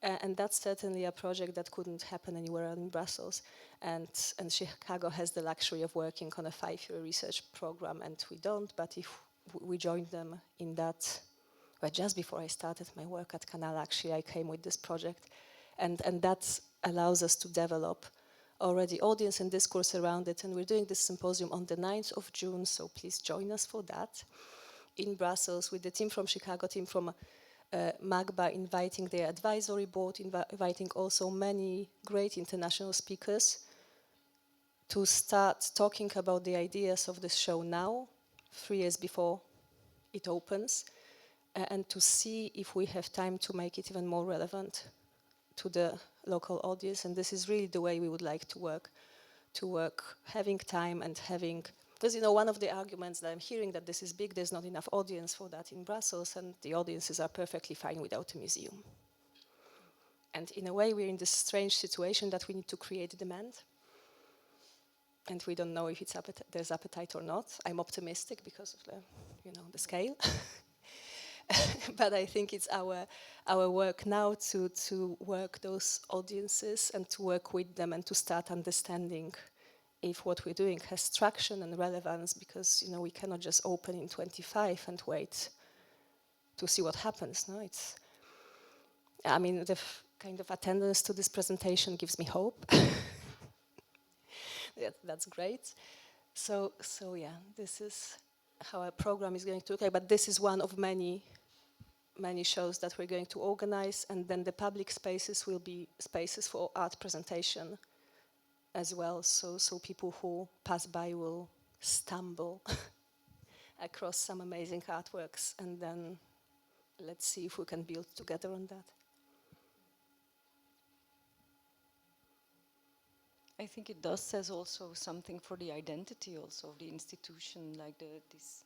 And that's certainly a project that couldn't happen anywhere in Brussels. And Chicago has the luxury of working on a 5-year research program, and we don't. But if we joined them in that, well, just before I started my work at KANAL, actually, I came with this project. And that allows us to develop already audience and discourse around it. And we're doing this symposium on the 9th of June, so please join us for that in Brussels with the team from Chicago, team from MAGBA, inviting their advisory board, inviting also many great international speakers to start talking about the ideas of this show now, 3 years before it opens, and to see if we have time to make it even more relevant to the local audience. And this is really the way we would like to work, having time and having, because, you know, one of the arguments that I'm hearing that this is big, there's not enough audience for that in Brussels, and the audiences are perfectly fine without a museum. And in a way, we're in this strange situation that we need to create demand. And we don't know if there's appetite or not. I'm optimistic because of the scale. But I think it's our work now to work those audiences and to work with them and to start understanding if what we're doing has traction and relevance, because we cannot just open in 25 and wait to see what happens. No, the kind of attendance to this presentation gives me hope. Yeah, that's great. So yeah, this is how our program is going to look like. But this is one of many shows that we're going to organize, and then the public spaces will be spaces for art presentation as well. So people who pass by will stumble across some amazing artworks, and then let's see if we can build together on that. I think it does says also something for the identity also of the institution, like this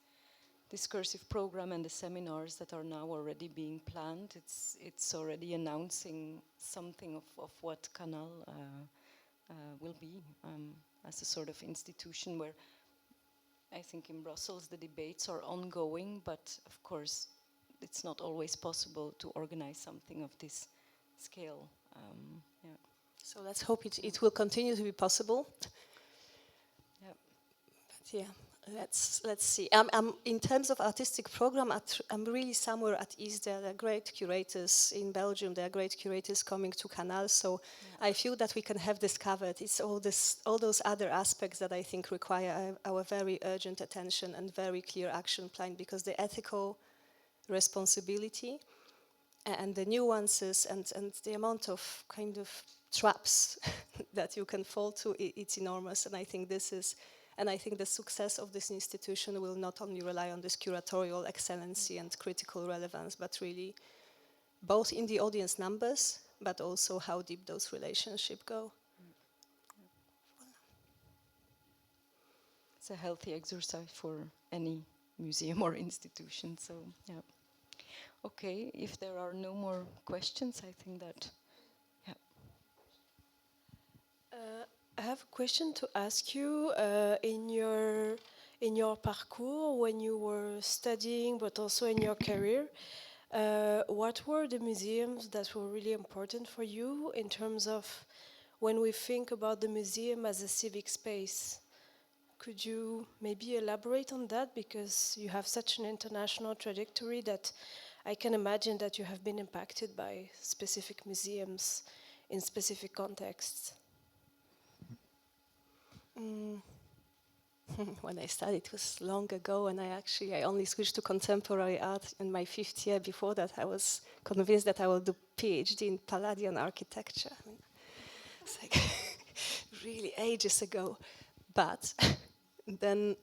discursive program and the seminars that are now already being planned. It's already announcing something of what KANAL will be as a sort of institution where I think in Brussels the debates are ongoing, but of course it's not always possible to organize something of this scale. Yeah. So let's hope it will continue to be possible. Yeah. But yeah, let's see. In terms of artistic program, I'm really somewhere at ease. There are great curators in Belgium. There are great curators coming to KANAL. So yeah. I feel that we can have this covered. It's all those other aspects that I think require our very urgent attention and very clear action plan, because the ethical responsibility and the nuances and the amount of kind of traps that you can fall to, it's enormous. And I think the success of this institution will not only rely on this curatorial excellency and critical relevance, but really both in the audience numbers, but also how deep those relationships go. It's a healthy exercise for any museum or institution, so yeah. Okay, if there are no more questions, I think that, yeah. I have a question to ask you. In your parcours, when you were studying, but also in your career, what were the museums that were really important for you in terms of when we think about the museum as a civic space. Could you maybe elaborate on that? Because you have such an international trajectory that I can imagine that you have been impacted by specific museums in specific contexts. When I studied, it was long ago, and I only switched to contemporary art in my 5th year. Before that, I was convinced that I will do PhD in Palladian architecture. I mean, it's like really ages ago. But then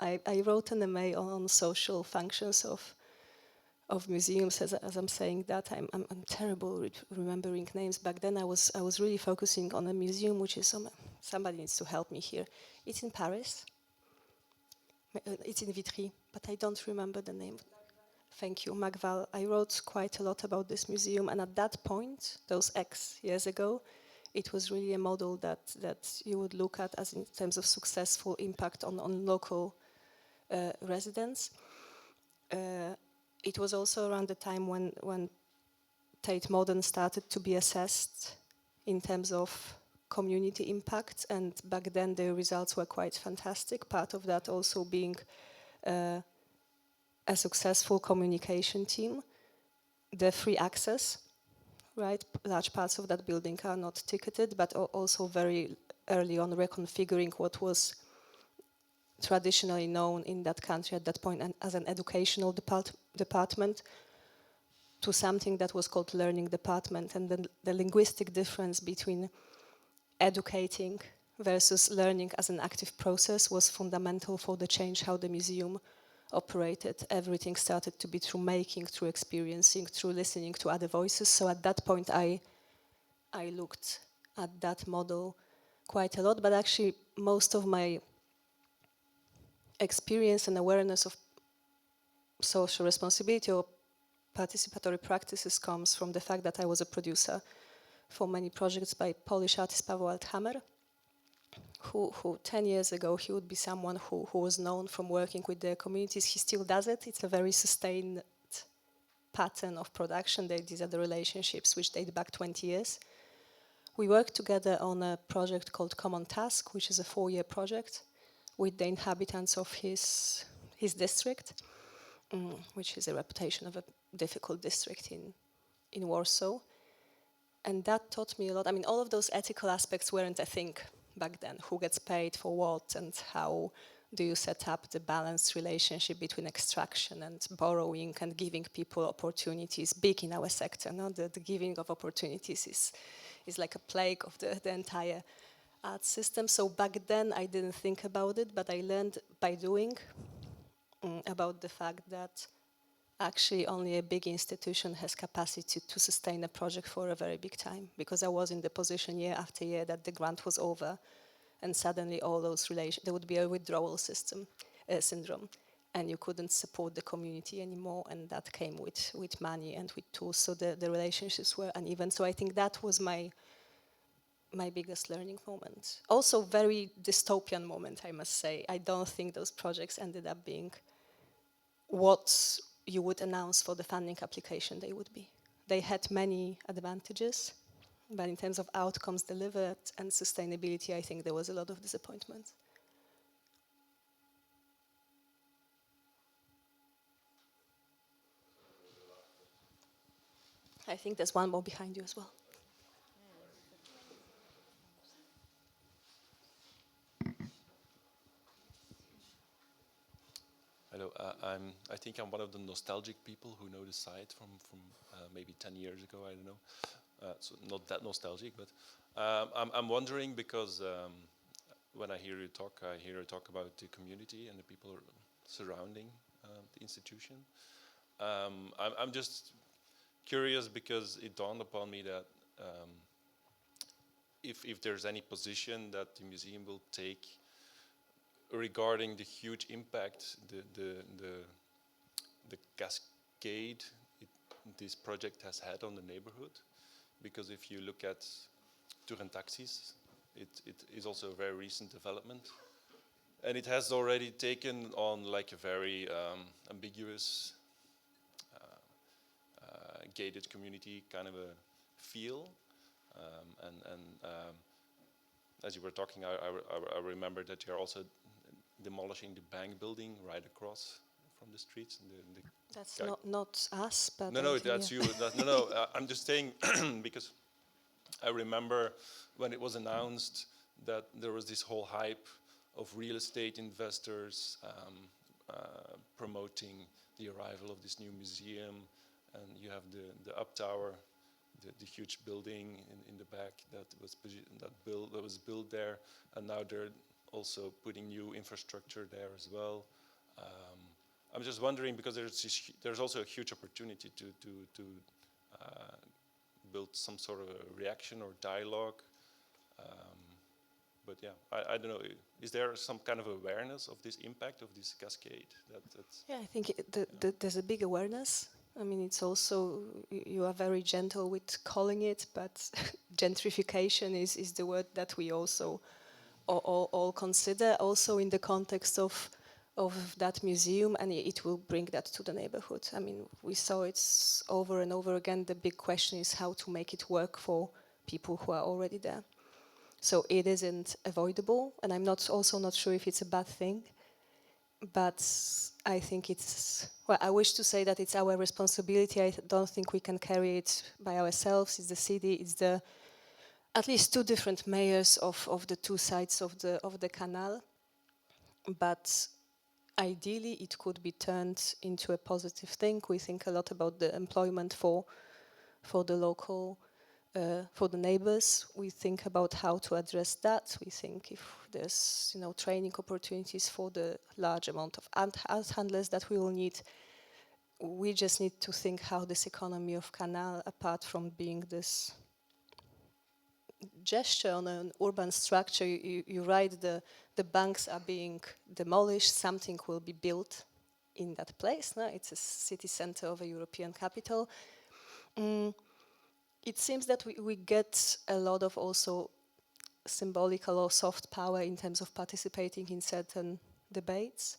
I wrote an M.A. on social functions of museums. As I'm saying that, I'm terrible with remembering names. Back then, I was really focusing on a museum, which is somebody needs to help me here. It's in Paris. It's in Vitry, but I don't remember the name. Thank you, Magval. I wrote quite a lot about this museum, and at that point, those X years ago, it was really a model that you would look at as in terms of successful impact on local residents. It was also around the time when Tate Modern started to be assessed in terms of community impact, and back then the results were quite fantastic. Part of that also being a successful communication team, the free access, right? Large parts of that building are not ticketed, but also very early on reconfiguring what was traditionally known in that country at that point and as an educational department to something that was called learning department. And then the linguistic difference between educating versus learning as an active process was fundamental for the change how the museum operated. Everything started to be through making, through experiencing, through listening to other voices. So at that point I looked at that model quite a lot, but actually most of my experience and awareness of social responsibility or participatory practices comes from the fact that I was a producer for many projects by Polish artist Paweł Althammer, who 10 years ago, he would be someone who was known from working with their communities. He still does it. It's a very sustained pattern of production. These are the relationships which date back 20 years. We worked together on a project called Common Task, which is a 4-year project with the inhabitants of his district, which is a reputation of a difficult district in Warsaw. And that taught me a lot. I mean, all of those ethical aspects weren't a thing back then. Who gets paid for what, and how do you set up the balanced relationship between extraction and borrowing and giving people opportunities, big in our sector. No? The giving of opportunities is like a plague of the entire art system. So back then I didn't think about it, but I learned by doing about the fact that actually only a big institution has capacity to sustain a project for a very big time, because I was in the position year after year that the grant was over and suddenly all those relations, there would be a withdrawal syndrome, and you couldn't support the community anymore, and that came with money and with tools, so the relationships were uneven. So I think that was my biggest learning moment. Also very dystopian moment, I must say. I don't think those projects ended up being what you would announce for the funding application they would be. They had many advantages, but in terms of outcomes delivered and sustainability, I think there was a lot of disappointment. I think there's one more behind you as well. Hello, I think I'm one of the nostalgic people who know the site from maybe 10 years ago, I don't know. So not that nostalgic, but I'm wondering because when I hear you talk about the community and the people surrounding the institution. I'm just curious because it dawned upon me that if there's any position that the museum will take regarding the huge impact, the cascade this project has had on the neighborhood. Because if you look at Taxis, it is also a very recent development. And it has already taken on like a very ambiguous, gated community kind of a feel. As you were talking, I remember that you're also demolishing the bank building right across from the streets. And That's not us, but no, that's you. I'm just saying because I remember when it was announced that there was this whole hype of real estate investors promoting the arrival of this new museum, and you have the up tower, the huge building in the back that was built there, and now they're also putting new infrastructure there as well. I'm just wondering because there's also a huge opportunity to build some sort of a reaction or dialogue. But yeah, I don't know. Is there some kind of awareness of this impact of this cascade? Yeah, I think there's a big awareness. I mean, it's also, you are very gentle with calling it, but gentrification is the word that we also all consider, also in the context of that museum, and it will bring that to the neighborhood. I mean, we saw it over and over again. The big question is how to make it work for people who are already there. So it isn't avoidable, and I'm also not sure if it's a bad thing, but I think it's, well, I wish to say that it's our responsibility. I don't think we can carry it by ourselves. It's the city, it's the at least two different mayors of the two sides of the canal, but ideally it could be turned into a positive thing. We think a lot about the employment for the local, for the neighbors. We think about how to address that. We think if there's training opportunities for the large amount of art handlers that we will need. We just need to think how this economy of canal, apart from being this gesture on an urban structure, you write the banks are being demolished, something will be built in that place. No? It's a city center of a European capital. It seems that we get a lot of also symbolical or soft power in terms of participating in certain debates.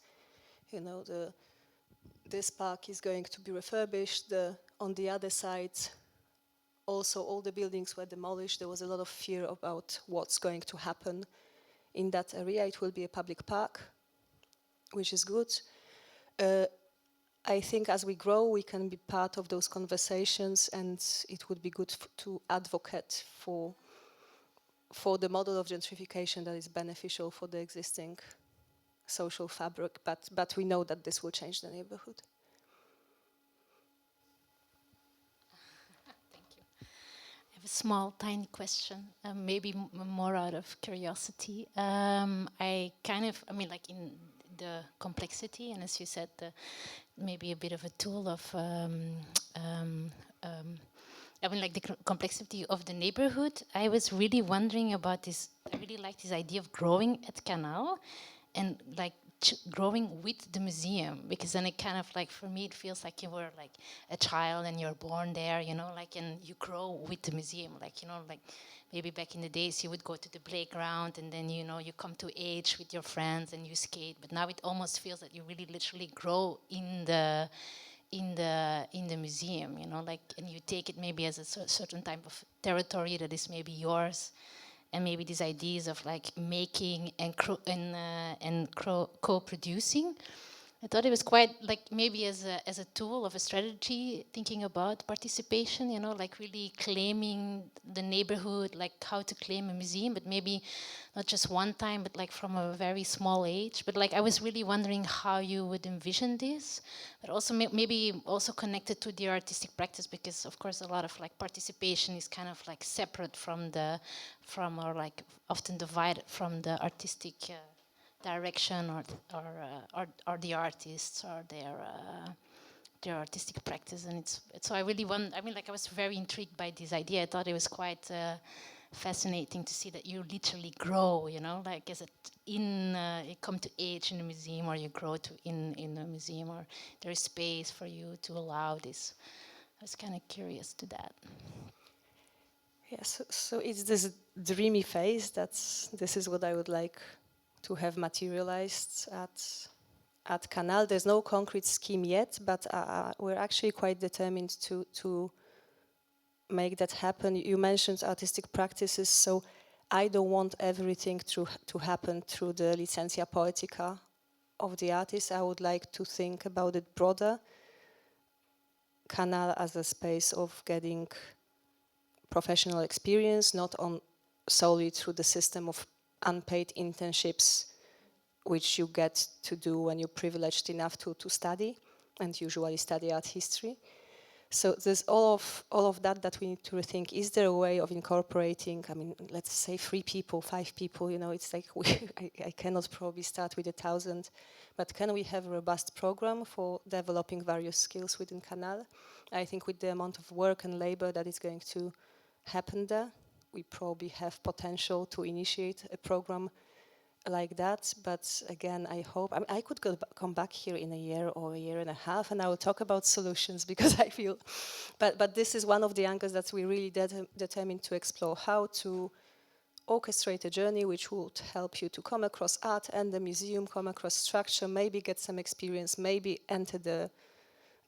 This park is going to be refurbished. On the other side, also all the buildings were demolished. There was a lot of fear about what's going to happen in that area. It will be a public park, which is good. I think as we grow, we can be part of those conversations, and it would be good to advocate for the model of gentrification that is beneficial for the existing social fabric, but we know that this will change the neighborhood. I have a small, tiny question, maybe more out of curiosity. I mean, like in the complexity, and as you said, maybe a bit of a tool of, I mean, like the complexity of the neighborhood. I was really wondering about this. I really like this idea of growing at Canal, and like growing with the museum, because then it kind of like, for me, it feels like you were like a child and you're born there, like, and you grow with the museum, like, like maybe back in the days you would go to the playground and then, you come to age with your friends and you skate, but now it almost feels that you really literally grow in the museum, like, and you take it maybe as a certain type of territory that is maybe yours. And maybe these ideas of like making and co-producing. I thought it was quite like maybe as a tool of a strategy, thinking about participation, like really claiming the neighborhood, like how to claim a museum, but maybe not just one time, but like from a very small age. But like I was really wondering how you would envision this, but also maybe also connected to the artistic practice, because of course a lot of like participation is kind of like separate from or like often divided from the artistic direction or the artists or their artistic practice. And it's so I really I was very intrigued by this idea. I thought it was quite fascinating to see that you literally grow, like as you come to age in a museum, or you grow in a museum, or there is space for you to allow this. I was kind of curious to that. Yeah, so it's this dreamy phase. This is what I would like to have materialized at Canal. There's no concrete scheme yet, but we're actually quite determined to make that happen. You mentioned artistic practices, so I don't want everything to happen through the licentia poetica of the artist. I would like to think about it broader. KANAL as a space of getting professional experience, not on solely through the system of unpaid internships, which you get to do when you're privileged enough to study, and usually study art history. So there's all of that we need to rethink. Is there a way of incorporating, I mean, let's say 3 people, 5 people, you know, it's like I cannot probably start with 1,000, but can we have a robust program for developing various skills within KANAL? I think with the amount of work and labor that is going to happen there, we probably have potential to initiate a program like that. But again, I hope, I mean, I could come back here in a year or a year and a half and I will talk about solutions, because I feel, but this is one of the angles that we really determined to explore, how to orchestrate a journey which would help you to come across art and the museum, come across structure, maybe get some experience, maybe enter the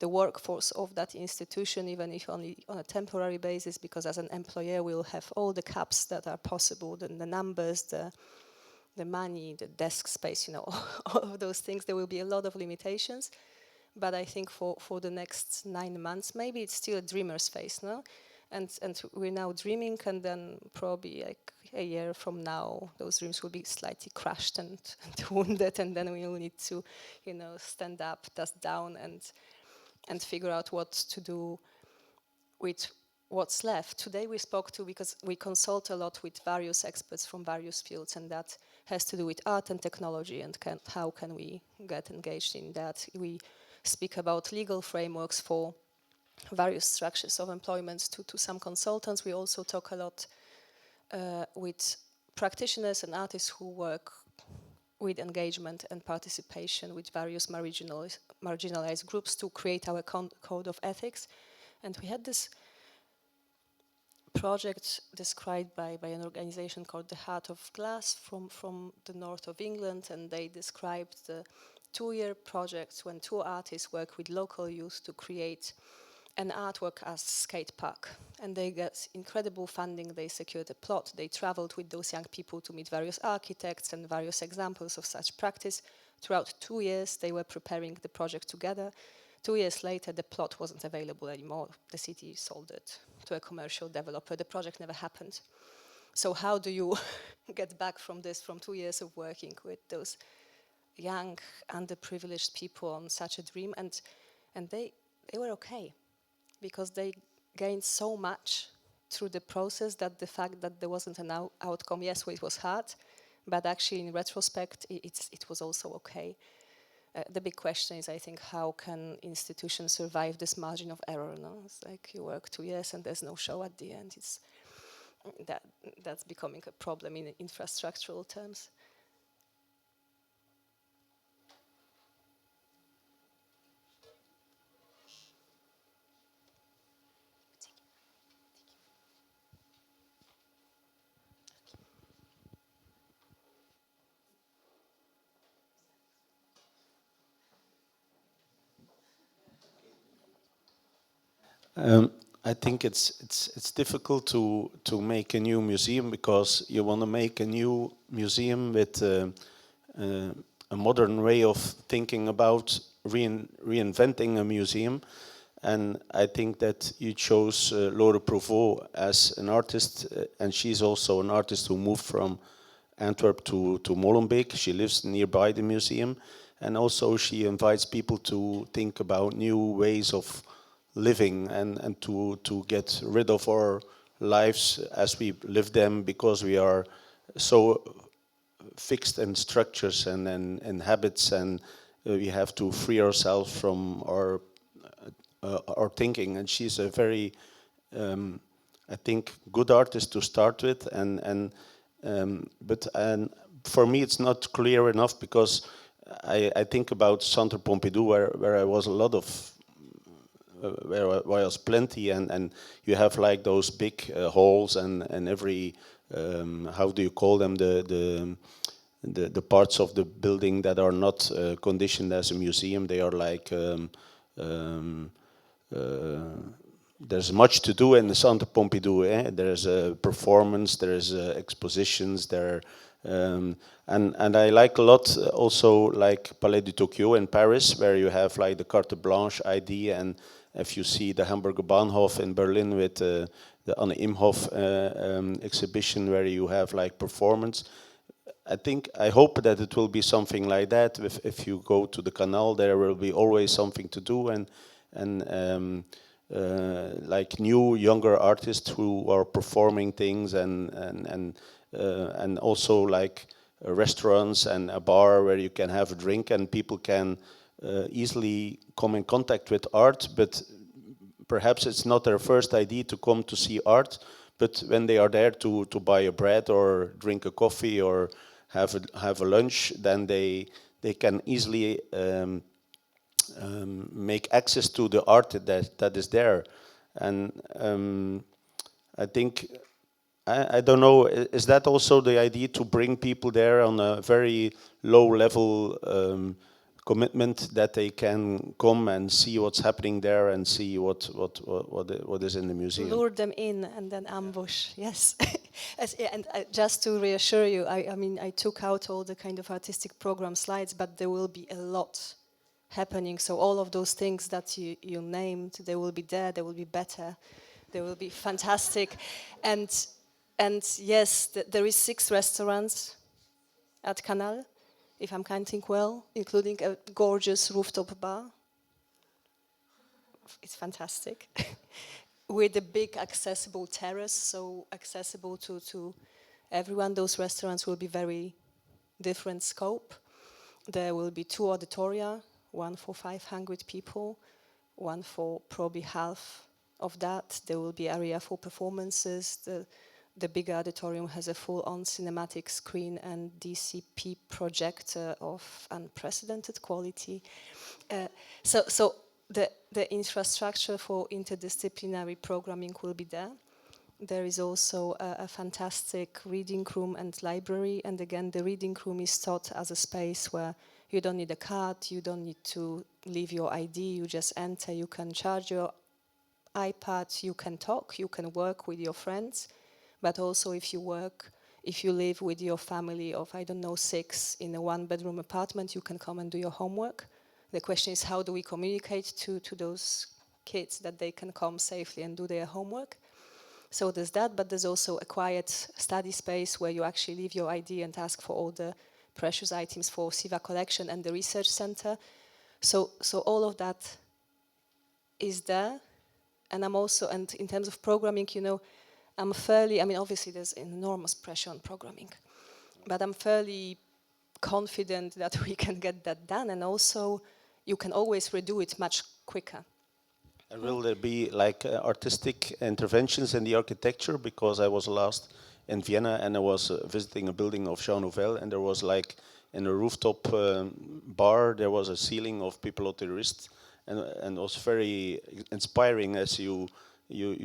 workforce of that institution, even if only on a temporary basis, because as an employer we'll have all the caps that are possible, the numbers, the money, the desk space, you know, all of those things. There will be a lot of limitations, but I think for the next 9 months, maybe it's still a dreamer's phase, no? And we're now dreaming, and then probably like a year from now, those dreams will be slightly crushed and wounded, and then we will need to, you know, stand up, dust down, and figure out what to do with what's left. Today we spoke to, because we consult a lot with various experts from various fields, and that has to do with art and technology, and how can we get engaged in that. We speak about legal frameworks for various structures of employment to some consultants. We also talk a lot with practitioners and artists who work with engagement and participation with various marginalized groups to create our code of ethics. And we had this project described by an organization called the Heart of Glass from the north of England, and they described the 2-year project when 2 artists work with local youth to create an artwork as skate park. And they got incredible funding, they secured a plot, they traveled with those young people to meet various architects and various examples of such practice. Throughout 2 years they were preparing the project together. 2 years later the plot wasn't available anymore. The city sold it to a commercial developer. The project never happened. So how do you get back from this, from 2 years of working with those young, underprivileged people on such a dream? And they were okay, because they gained so much through the process that the fact that there wasn't an outcome, yes, well, it was hard, but actually in retrospect, it was also okay. The big question is, I think, how can institutions survive this margin of error? No? It's like you work 2 years and there's no show at the end. It's that's becoming a problem in infrastructural terms. I think it's difficult to make a new museum, because you want to make a new museum with a modern way of thinking about reinventing a museum. And I think that you chose Laure Prouvost as an artist, and she's also an artist who moved from Antwerp to Molenbeek. She lives nearby the museum, and also she invites people to think about new ways of living and to get rid of our lives as we live them, because we are so fixed in structures and habits, and we have to free ourselves from our thinking. And she's a very, I think, good artist to start with. But for me, it's not clear enough, because I think about Centre Pompidou, where I was a lot of. Where I was plenty, and you have like those big halls and every how do you call them, the parts of the building that are not conditioned as a museum. They are like there's much to do in the Centre Pompidou. There's a performance, there's expositions, and I like a lot also like Palais du Tokyo in Paris, where you have like the Carte Blanche ID, and if you see the Hamburger Bahnhof in Berlin with the Anne Imhoff exhibition, where you have like performance. I hope that it will be something like that. If you go to the canal, there will be always something to do, and like new younger artists who are performing things, and also like restaurants and a bar where you can have a drink and people can easily come in contact with art, but perhaps it's not their first idea to come to see art, but when they are there to buy a bread or drink a coffee or have a lunch, then they can easily make access to the art that is there. And I think, I don't know, is that also the idea, to bring people there on a very low level commitment, that they can come and see what's happening there and see what is in the museum? Lure them in and then ambush, yes. And just to reassure you, I mean, I took out all the kind of artistic program slides, but there will be a lot happening. So all of those things that you named, they will be there, they will be better, they will be fantastic. And yes, there is 6 restaurants at Canal, if I'm counting well, including a gorgeous rooftop bar. It's fantastic. With a big accessible terrace, so accessible to everyone. Those restaurants will be very different scope. There will be 2 auditoria, one for 500 people, one for probably half of that. There will be area for performances. The bigger auditorium has a full-on cinematic screen and DCP projector of unprecedented quality. So the infrastructure for interdisciplinary programming will be there. There is also a fantastic reading room and library. And again, the reading room is thought as a space where you don't need a card, you don't need to leave your ID, you just enter, you can charge your iPad, you can talk, you can work with your friends. But also if you live with your family of, I don't know, 6 in a 1-bedroom apartment, you can come and do your homework. The question is, how do we communicate to those kids that they can come safely and do their homework? So there's that, but there's also a quiet study space where you actually leave your ID and ask for all the precious items for SIVA collection and the research center. So all of that is there. And I'm also, and in terms of programming, you know, I mean, obviously there's enormous pressure on programming, but I'm fairly confident that we can get that done, and also you can always redo it much quicker. And will there be like artistic interventions in the architecture? Because I was last in Vienna and I was visiting a building of Jean Nouvel, and there was like in a rooftop bar, there was a ceiling of pipelote wrist, and it was very inspiring, as you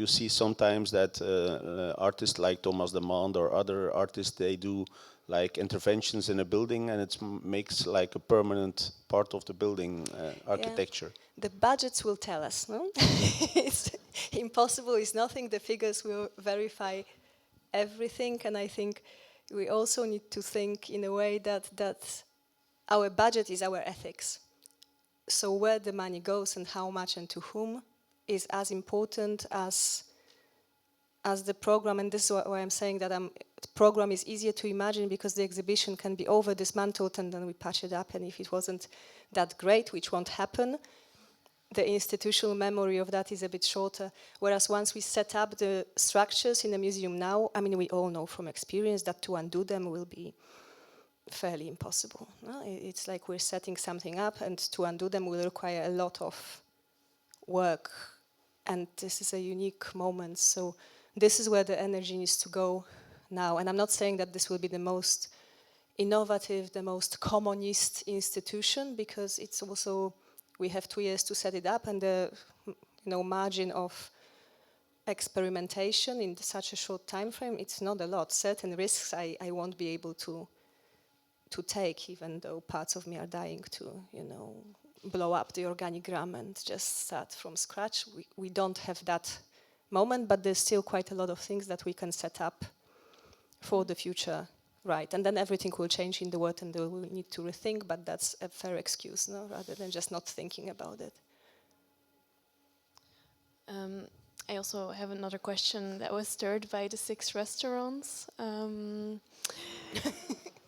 see sometimes that artists like Thomas de Mand or other artists, they do like interventions in a building, and it makes like a permanent part of the building architecture. Yeah. The budgets will tell us, no? It's impossible, it's nothing, the figures will verify everything, and I think we also need to think in a way that our budget is our ethics. So where the money goes and how much and to whom is as important as the program, and this is why I'm saying that the program is easier to imagine, because the exhibition can be over dismantled and then we patch it up, and if it wasn't that great, which won't happen, the institutional memory of that is a bit shorter. Whereas once we set up the structures in the museum now, I mean, we all know from experience that to undo them will be fairly impossible. No? It's like we're setting something up, and to undo them will require a lot of work, and this is a unique moment. So this is where the energy needs to go now. And I'm not saying that this will be the most innovative, the most communist institution, because it's also, we have 2 years to set it up, and the margin of experimentation in such a short time frame, it's not a lot. Certain risks I won't be able to take, even though parts of me are dying to, blow up the organigram and just start from scratch. We don't have that moment, but there's still quite a lot of things that we can set up for the future, right? And then everything will change in the world and we'll need to rethink, but that's a fair excuse, no? Rather than just not thinking about it. I also have another question that was stirred by the 6 restaurants.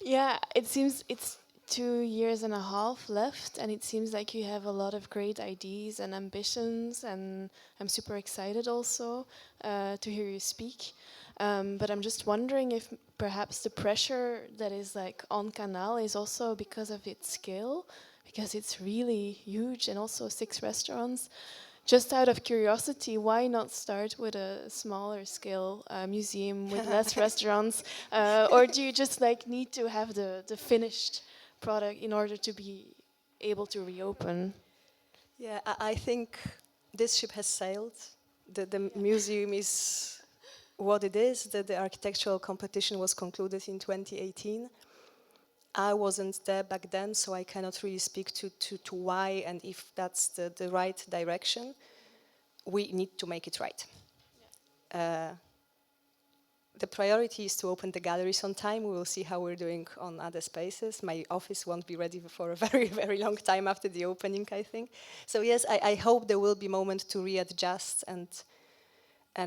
Yeah, it seems it's 2 years and a half left, and it seems like you have a lot of great ideas and ambitions, and I'm super excited also to hear you speak. But I'm just wondering if perhaps the pressure that is like on Canal is also because of its scale, because it's really huge, and also 6 restaurants. Just out of curiosity, why not start with a smaller scale museum with less restaurants? Or do you just like need to have the finished product in order to be able to reopen? Yeah, I think this ship has sailed. The museum is what it is. The architectural competition was concluded in 2018. I wasn't there back then, so I cannot really speak to why and if that's the right direction. We need to make it right. The priority is to open the galleries on time. We will see how we're doing on other spaces. My office won't be ready for a very, very long time after the opening, I think. So yes, I hope there will be a moment to readjust and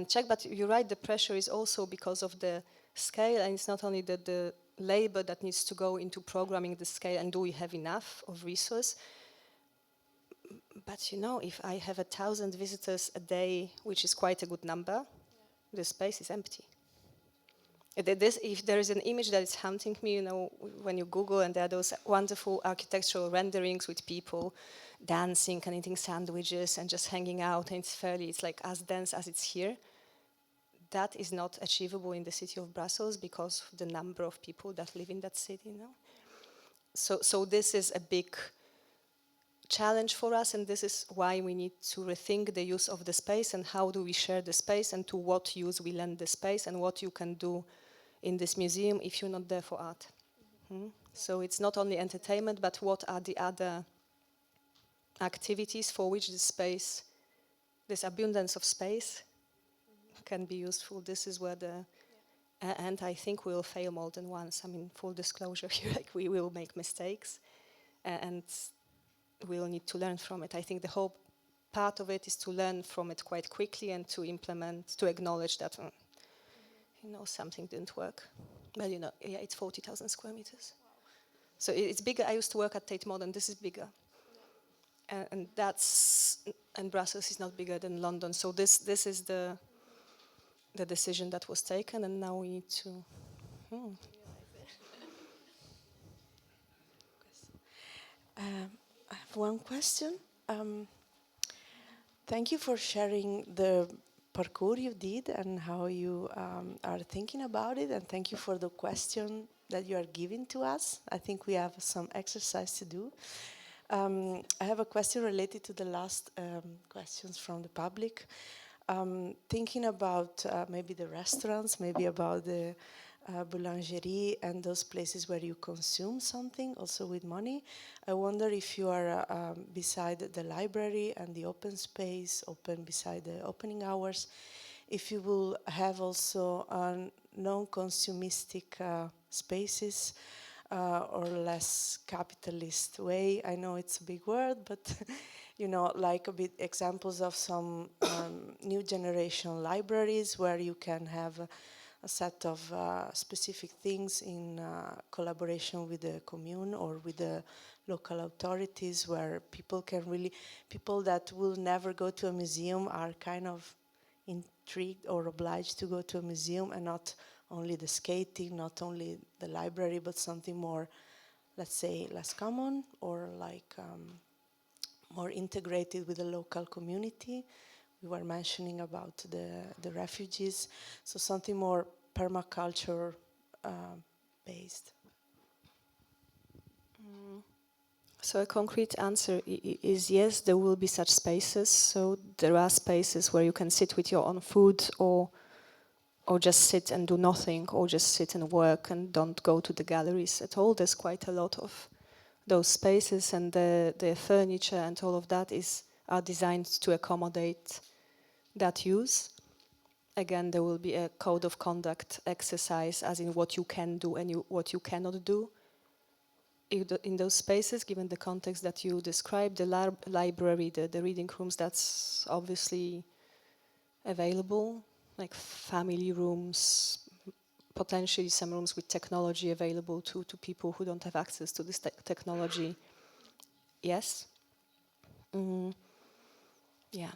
check. But you're right, the pressure is also because of the scale, and it's not only the labor that needs to go into programming the scale and do we have enough of resource. But you know, if I have 1,000 visitors a day, which is quite a good number, the space is empty. If there is an image that is haunting me, you know, when you Google and there are those wonderful architectural renderings with people dancing and eating sandwiches and just hanging out, and it's like as dense as it's here. That is not achievable in the city of Brussels because of the number of people that live in that city, no? So this is a big challenge for us, and this is why we need to rethink the use of the space and how do we share the space and to what use we lend the space and what you can do in this museum if you're not there for art. So it's not only entertainment, but what are the other activities for which the space, this abundance of space, can be useful. This is where and I think we'll fail more than once. I mean, full disclosure here, like we will make mistakes and we'll need to learn from it. I think the whole part of it is to learn from it quite quickly and to implement, to acknowledge that, you know, something didn't work. Well, you know, yeah, it's 40,000 square meters. Wow. So it's bigger. I used to work at Tate Modern. This is bigger. And Brussels is not bigger than London. So this is the decision that was taken, and now we need to. I have one question. Thank you for sharing the parcours you did and how you are thinking about it, and thank you for the question that you are giving to us. I think we have some exercise to do. I have a question related to the last questions from the public. Thinking about maybe the restaurants, maybe about the boulangerie and those places where you consume something also with money. I wonder if you are beside the library and the open space, open beside the opening hours, if you will have also non-consumistic spaces or less capitalist way. I know it's a big word, but you know, like a bit examples of some new generation libraries where you can have a set of specific things in collaboration with the commune or with the local authorities, where people can really, people that will never go to a museum are kind of intrigued or obliged to go to a museum, and not only the skating, not only the library, but something more, let's say, less common or like more integrated with the local community. We were mentioning about the refugees, so something more permaculture based. So a concrete answer is yes, there will be such spaces. So there are spaces where you can sit with your own food, or just sit and do nothing, or just sit and work and don't go to the galleries at all. There's quite a lot of those spaces, and the furniture and all of that are designed to accommodate that use. Again, there will be a code of conduct exercise, as in what you can do and what you cannot do in those spaces, given the context that you described. The library, the reading rooms, that's obviously available, like family rooms, potentially some rooms with technology available to people who don't have access to this technology. Yes. Yeah.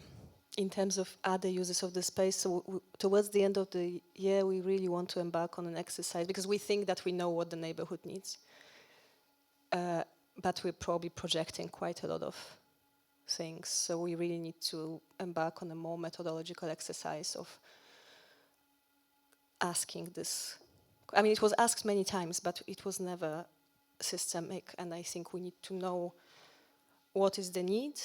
In terms of other uses of the space, so towards the end of the year, we really want to embark on an exercise, because we think that we know what the neighborhood needs. But we're probably projecting quite a lot of things. So we really need to embark on a more methodological exercise of asking this. I mean, it was asked many times, but it was never systemic. And I think we need to know what is the need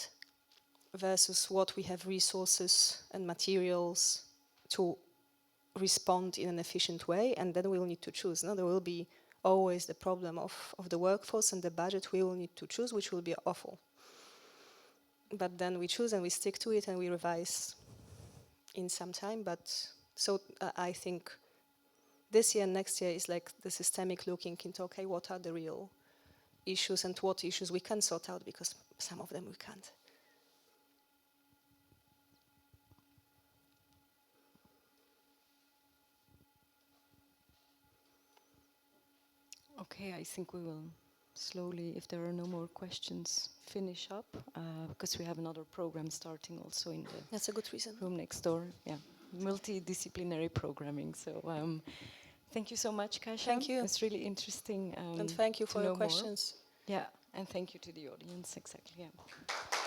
versus what we have resources and materials to respond in an efficient way. And then we'll need to choose. No, there will be always the problem of the workforce and the budget. We will need to choose, which will be awful. But then we choose and we stick to it and we revise in some time. But so I think this year and next year is like the systemic looking into, okay, what are the real issues and what issues we can sort out, because some of them we can't. Okay, I think we will slowly, if there are no more questions, finish up, because we have another program starting also in the That's a good reason. room next door. Yeah, multidisciplinary programming. So thank you so much, Kasia. Thank you. It's really interesting. And thank you for your more. questions. Yeah, and thank you to the audience. Exactly. Yeah.